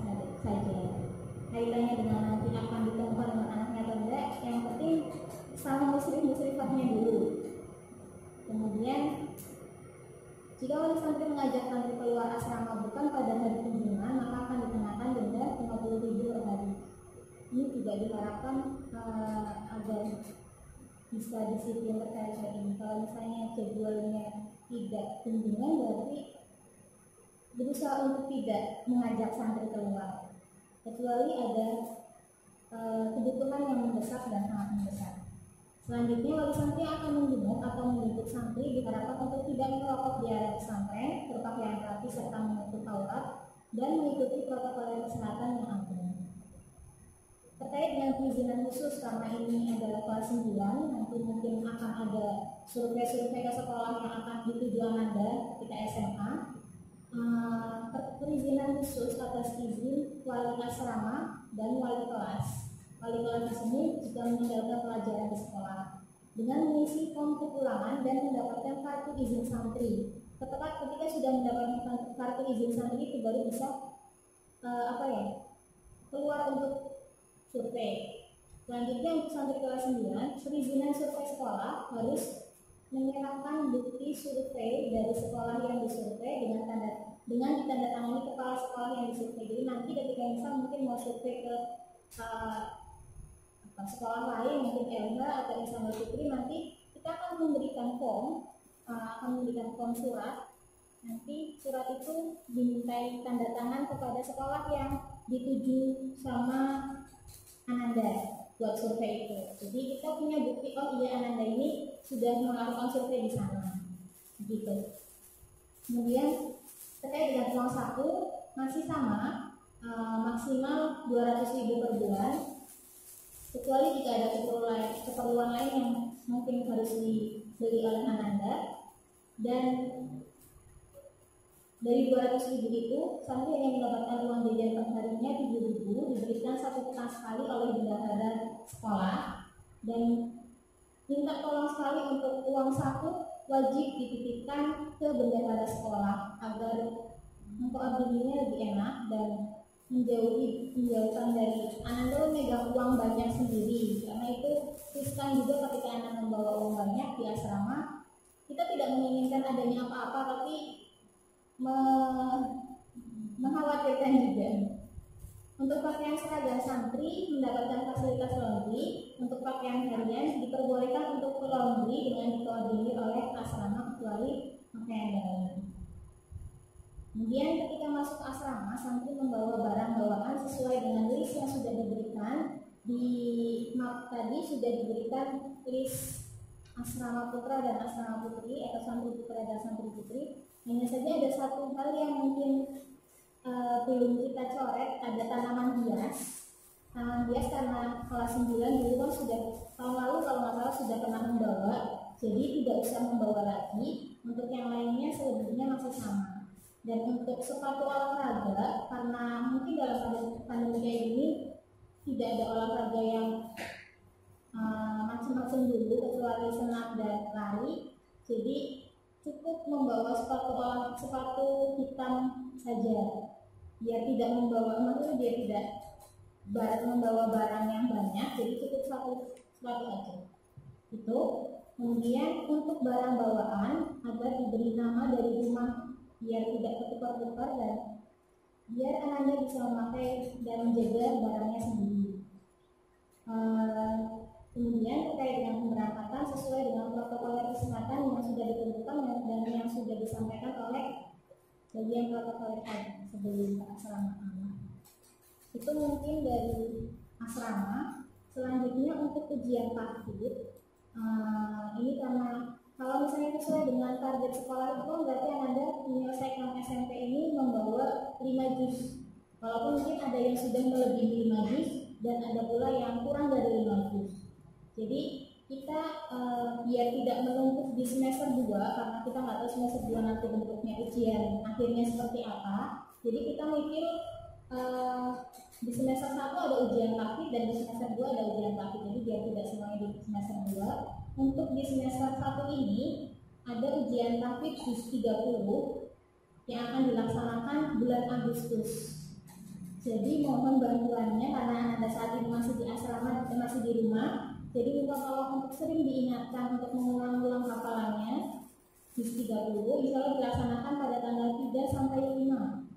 saja. Kaitannya dengan nanti akan ditemukan dengan anaknya atau tidak, yang penting sama musyrif-musyrifahnya dulu. Kemudian jika wali santri mengajak santri keluar asrama bukan pada hari kunjungan, maka akan dikenakan denda 50.000 per hari. Ini juga diharapkan agar bisa disiplin terkait hal ini. Kalau misalnya jadwalnya tidak kunjungan, berarti berusaha untuk tidak mengajak santri keluar, kecuali ada kebutuhan yang mendesak dan sangat mendesak. Selanjutnya, wali santri akan menjenguk atau menjemput santri diharapkan untuk tidak merokok di area pesantren, berpakaian rapi serta menutup aurat, dan mengikuti protokol kesehatan yang ada. Terkait dengan perizinan khusus, karena ini adalah kelas 9, nanti mungkin akan ada survei-survei ke sekolah yang akan dituju Anda ketika SMA. Perizinan khusus atas izin wali asrama dan wali kelas. Wali kelas di sini juga meninggalkan pelajaran di sekolah dengan mengisi form kepulangan dan mendapatkan kartu izin santri. Ketika sudah mendapatkan kartu izin santri itu baru bisa keluar untuk survei. Selanjutnya untuk santri kelas 9, perizinan survei sekolah harus menyerahkan bukti survei dari sekolah yang disurvei dengan ditandatangani kepala sekolah yang disurvei. Jadi nanti ketika misal mungkin mau survei ke sekolah lain, mungkin LH atau Islam Fitri, nanti kita akan memberikan form surat. Nanti surat itu dimintai tanda tangan kepada sekolah yang dituju sama Ananda buat survei itu. Jadi kita punya bukti, oh iya Ananda ini sudah melakukan survei di sana, gitu. Kemudian terkait dengan uang saku masih sama, maksimal 200.000 per bulan, kecuali jika ada keperluan lain yang mungkin harus dibeli oleh Ananda. Dan dari 200.000 itu, santri yang mendapatkan uang jajan per harinya 7.000, diberikan 1 pekan sekali oleh bendahara sekolah. Dan minta tolong sekali untuk uang saku wajib dititipkan ke bendahara sekolah agar mengkoordinasinya lebih enak dan menjauhkan dari Ananda memegang uang banyak sendiri, karena itu riskan juga ketika Anda membawa uang banyak di asrama. Kita tidak menginginkan adanya apa-apa, tapi mengkhawatirkan juga. Untuk pakaian seragam santri mendapatkan fasilitas laundry. Untuk pakaian harian diperbolehkan untuk laundry dengan dikoordinir oleh asrama kecuali pakaian dalam. Kemudian ketika masuk asrama, santri membawa barang bawaan sesuai dengan list yang sudah diberikan. Di map tadi sudah diberikan list asrama putra dan asrama putri atau santri putra dan santri putri. Hanya saja ada satu hal yang mungkin belum kita coret, ada tanaman hias. Tanaman hias karena kelas 9 dulu kan sudah tahun lalu kalau nggak salah sudah pernah membawa, jadi tidak usah membawa lagi. Untuk yang lainnya selebihnya masih sama. Dan untuk sepatu olahraga, karena mungkin dalam pandemi kayak ini tidak ada olahraga yang macam-macam dulu kecuali senam dan lari, jadi cukup membawa sepatu hitam saja. Dia tidak membawa, maksudnya dia tidak membawa barang yang banyak, jadi cukup sepatu aja. Itu. Kemudian untuk barang bawaan agar diberi nama dari rumah biar tidak ketukar-tukar dan biar Anda bisa memakai dan menjaga barangnya sendiri. Kemudian terkait dengan pemberangkatan sesuai dengan protokol kesehatan yang sudah ditentukan dan yang sudah disampaikan oleh bagian protokol sebelum asrama. Itu mungkin dari asrama. Selanjutnya untuk ujian takdir, ini karena kalau misalnya sesuai dengan target sekolah itu berarti Anda menyelesaikan SMP ini membawa 5 juz. Walaupun mungkin ada yang sudah melebihi 5 juz dan ada pula yang kurang dari 5 juz. Jadi kita biar tidak menumpuk di semester 2, karena kita nggak tahu semester 2 nanti bentuknya ujian akhirnya seperti apa. Jadi kita mikir di semester 1 ada ujian takdir dan di semester 2 ada ujian takdir. Jadi biar tidak semuanya di semester 2. Untuk di semester 1 ini ada ujian takdir juz 30 yang akan dilaksanakan bulan Agustus. Jadi mohon bantuannya karena Anda saat ini masih di asrama dan masih di rumah. Jadi minta tolong untuk sering diingatkan untuk mengulang-ulang hafalannya. Juz 30 insya Allah dilaksanakan pada tanggal 3 sampai 5.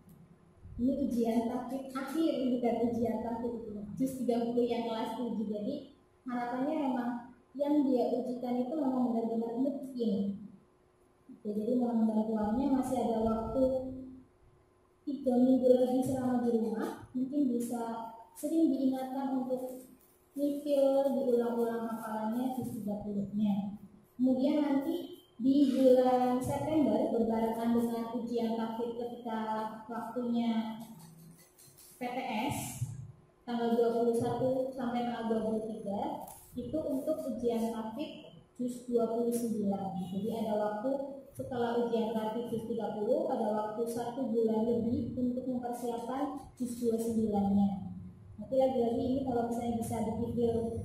Ini ujian tahfidz akhir, bukan ujian tahfidz itu. Juz 30 yang kelas 7. Jadi harapannya memang yang dia ujikan itu memang benar-benar mungkin. Jadi mohon bantuannya, masih ada waktu 3 minggu lagi selama di rumah. Mungkin bisa sering diingatkan untuk nyicil, diulang-ulang hafalannya Juz 30-nya. Kemudian nanti di bulan September berbarengan dengan ujian tahfidz ketika waktunya PTS tanggal 21 sampai tanggal 23 itu untuk ujian tahfidz Juz 29. Jadi ada waktu setelah ujian tahfidz Juz 30 ada waktu 1 bulan lebih untuk mempersiapkan Juz 29-nya. Nanti lagi-lagi ini kalau misalnya bisa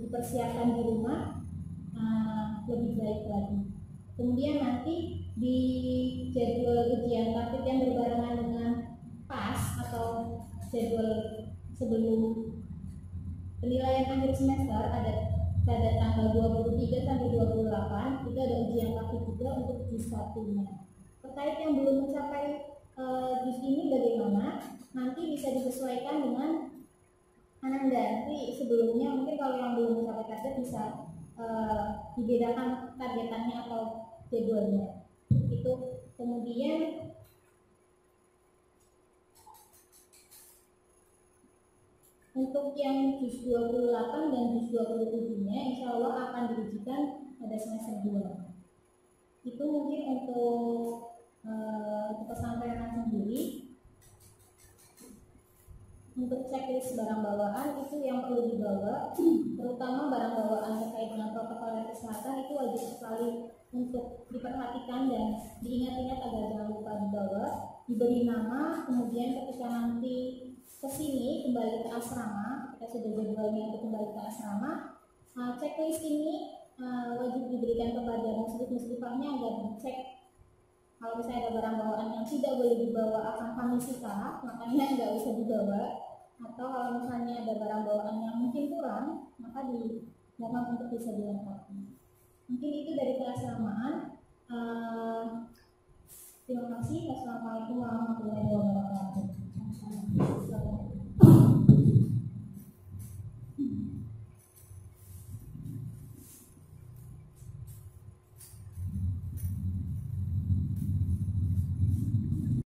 dipersiapkan di rumah lebih baik lagi. Kemudian nanti di jadwal ujian tahfidz yang berbarengan dengan PAS atau jadwal sebelum penilaian akhir semester ada pada tanggal 23 sampai 28 itu ada ujian tahfidz juga untuk Juz 1-nya. Terkait yang belum mencapai Juz ini bagaimana? Nanti bisa disesuaikan dengan Ananda. Nanti sebelumnya mungkin kalau yang belum mencapai target bisa dibedakan targetannya atau jadwalnya. Itu kemudian untuk yang Juz 28 dan Juz 27-nya insya Allah akan diujikan pada semester 2. Itu mungkin untuk pesantren sendiri. Untuk checklist barang bawaan itu yang perlu dibawa, terutama barang bawaan terkait dengan protokol kesehatan itu wajib sekali untuk diperhatikan dan diingat-ingat agar jangan lupa dibawa. Diberi nama, kemudian ketika nanti kesini kembali ke asrama, kita sudah jadwalnya untuk kembali ke asrama, checklist ini wajib diberikan kepada muslim-muslimahnya agar dicek. Kalau misalnya ada barang bawaan yang tidak boleh dibawa akan kami sita, makanya nggak usah dibawa. Atau kalau misalnya ada barang bawaan yang mungkin kurang, maka dimohon untuk bisa dilengkapi. Mungkin itu dari keasramaan. Terima kasih. Wassalamualaikum warahmatullahi wabarakatuh.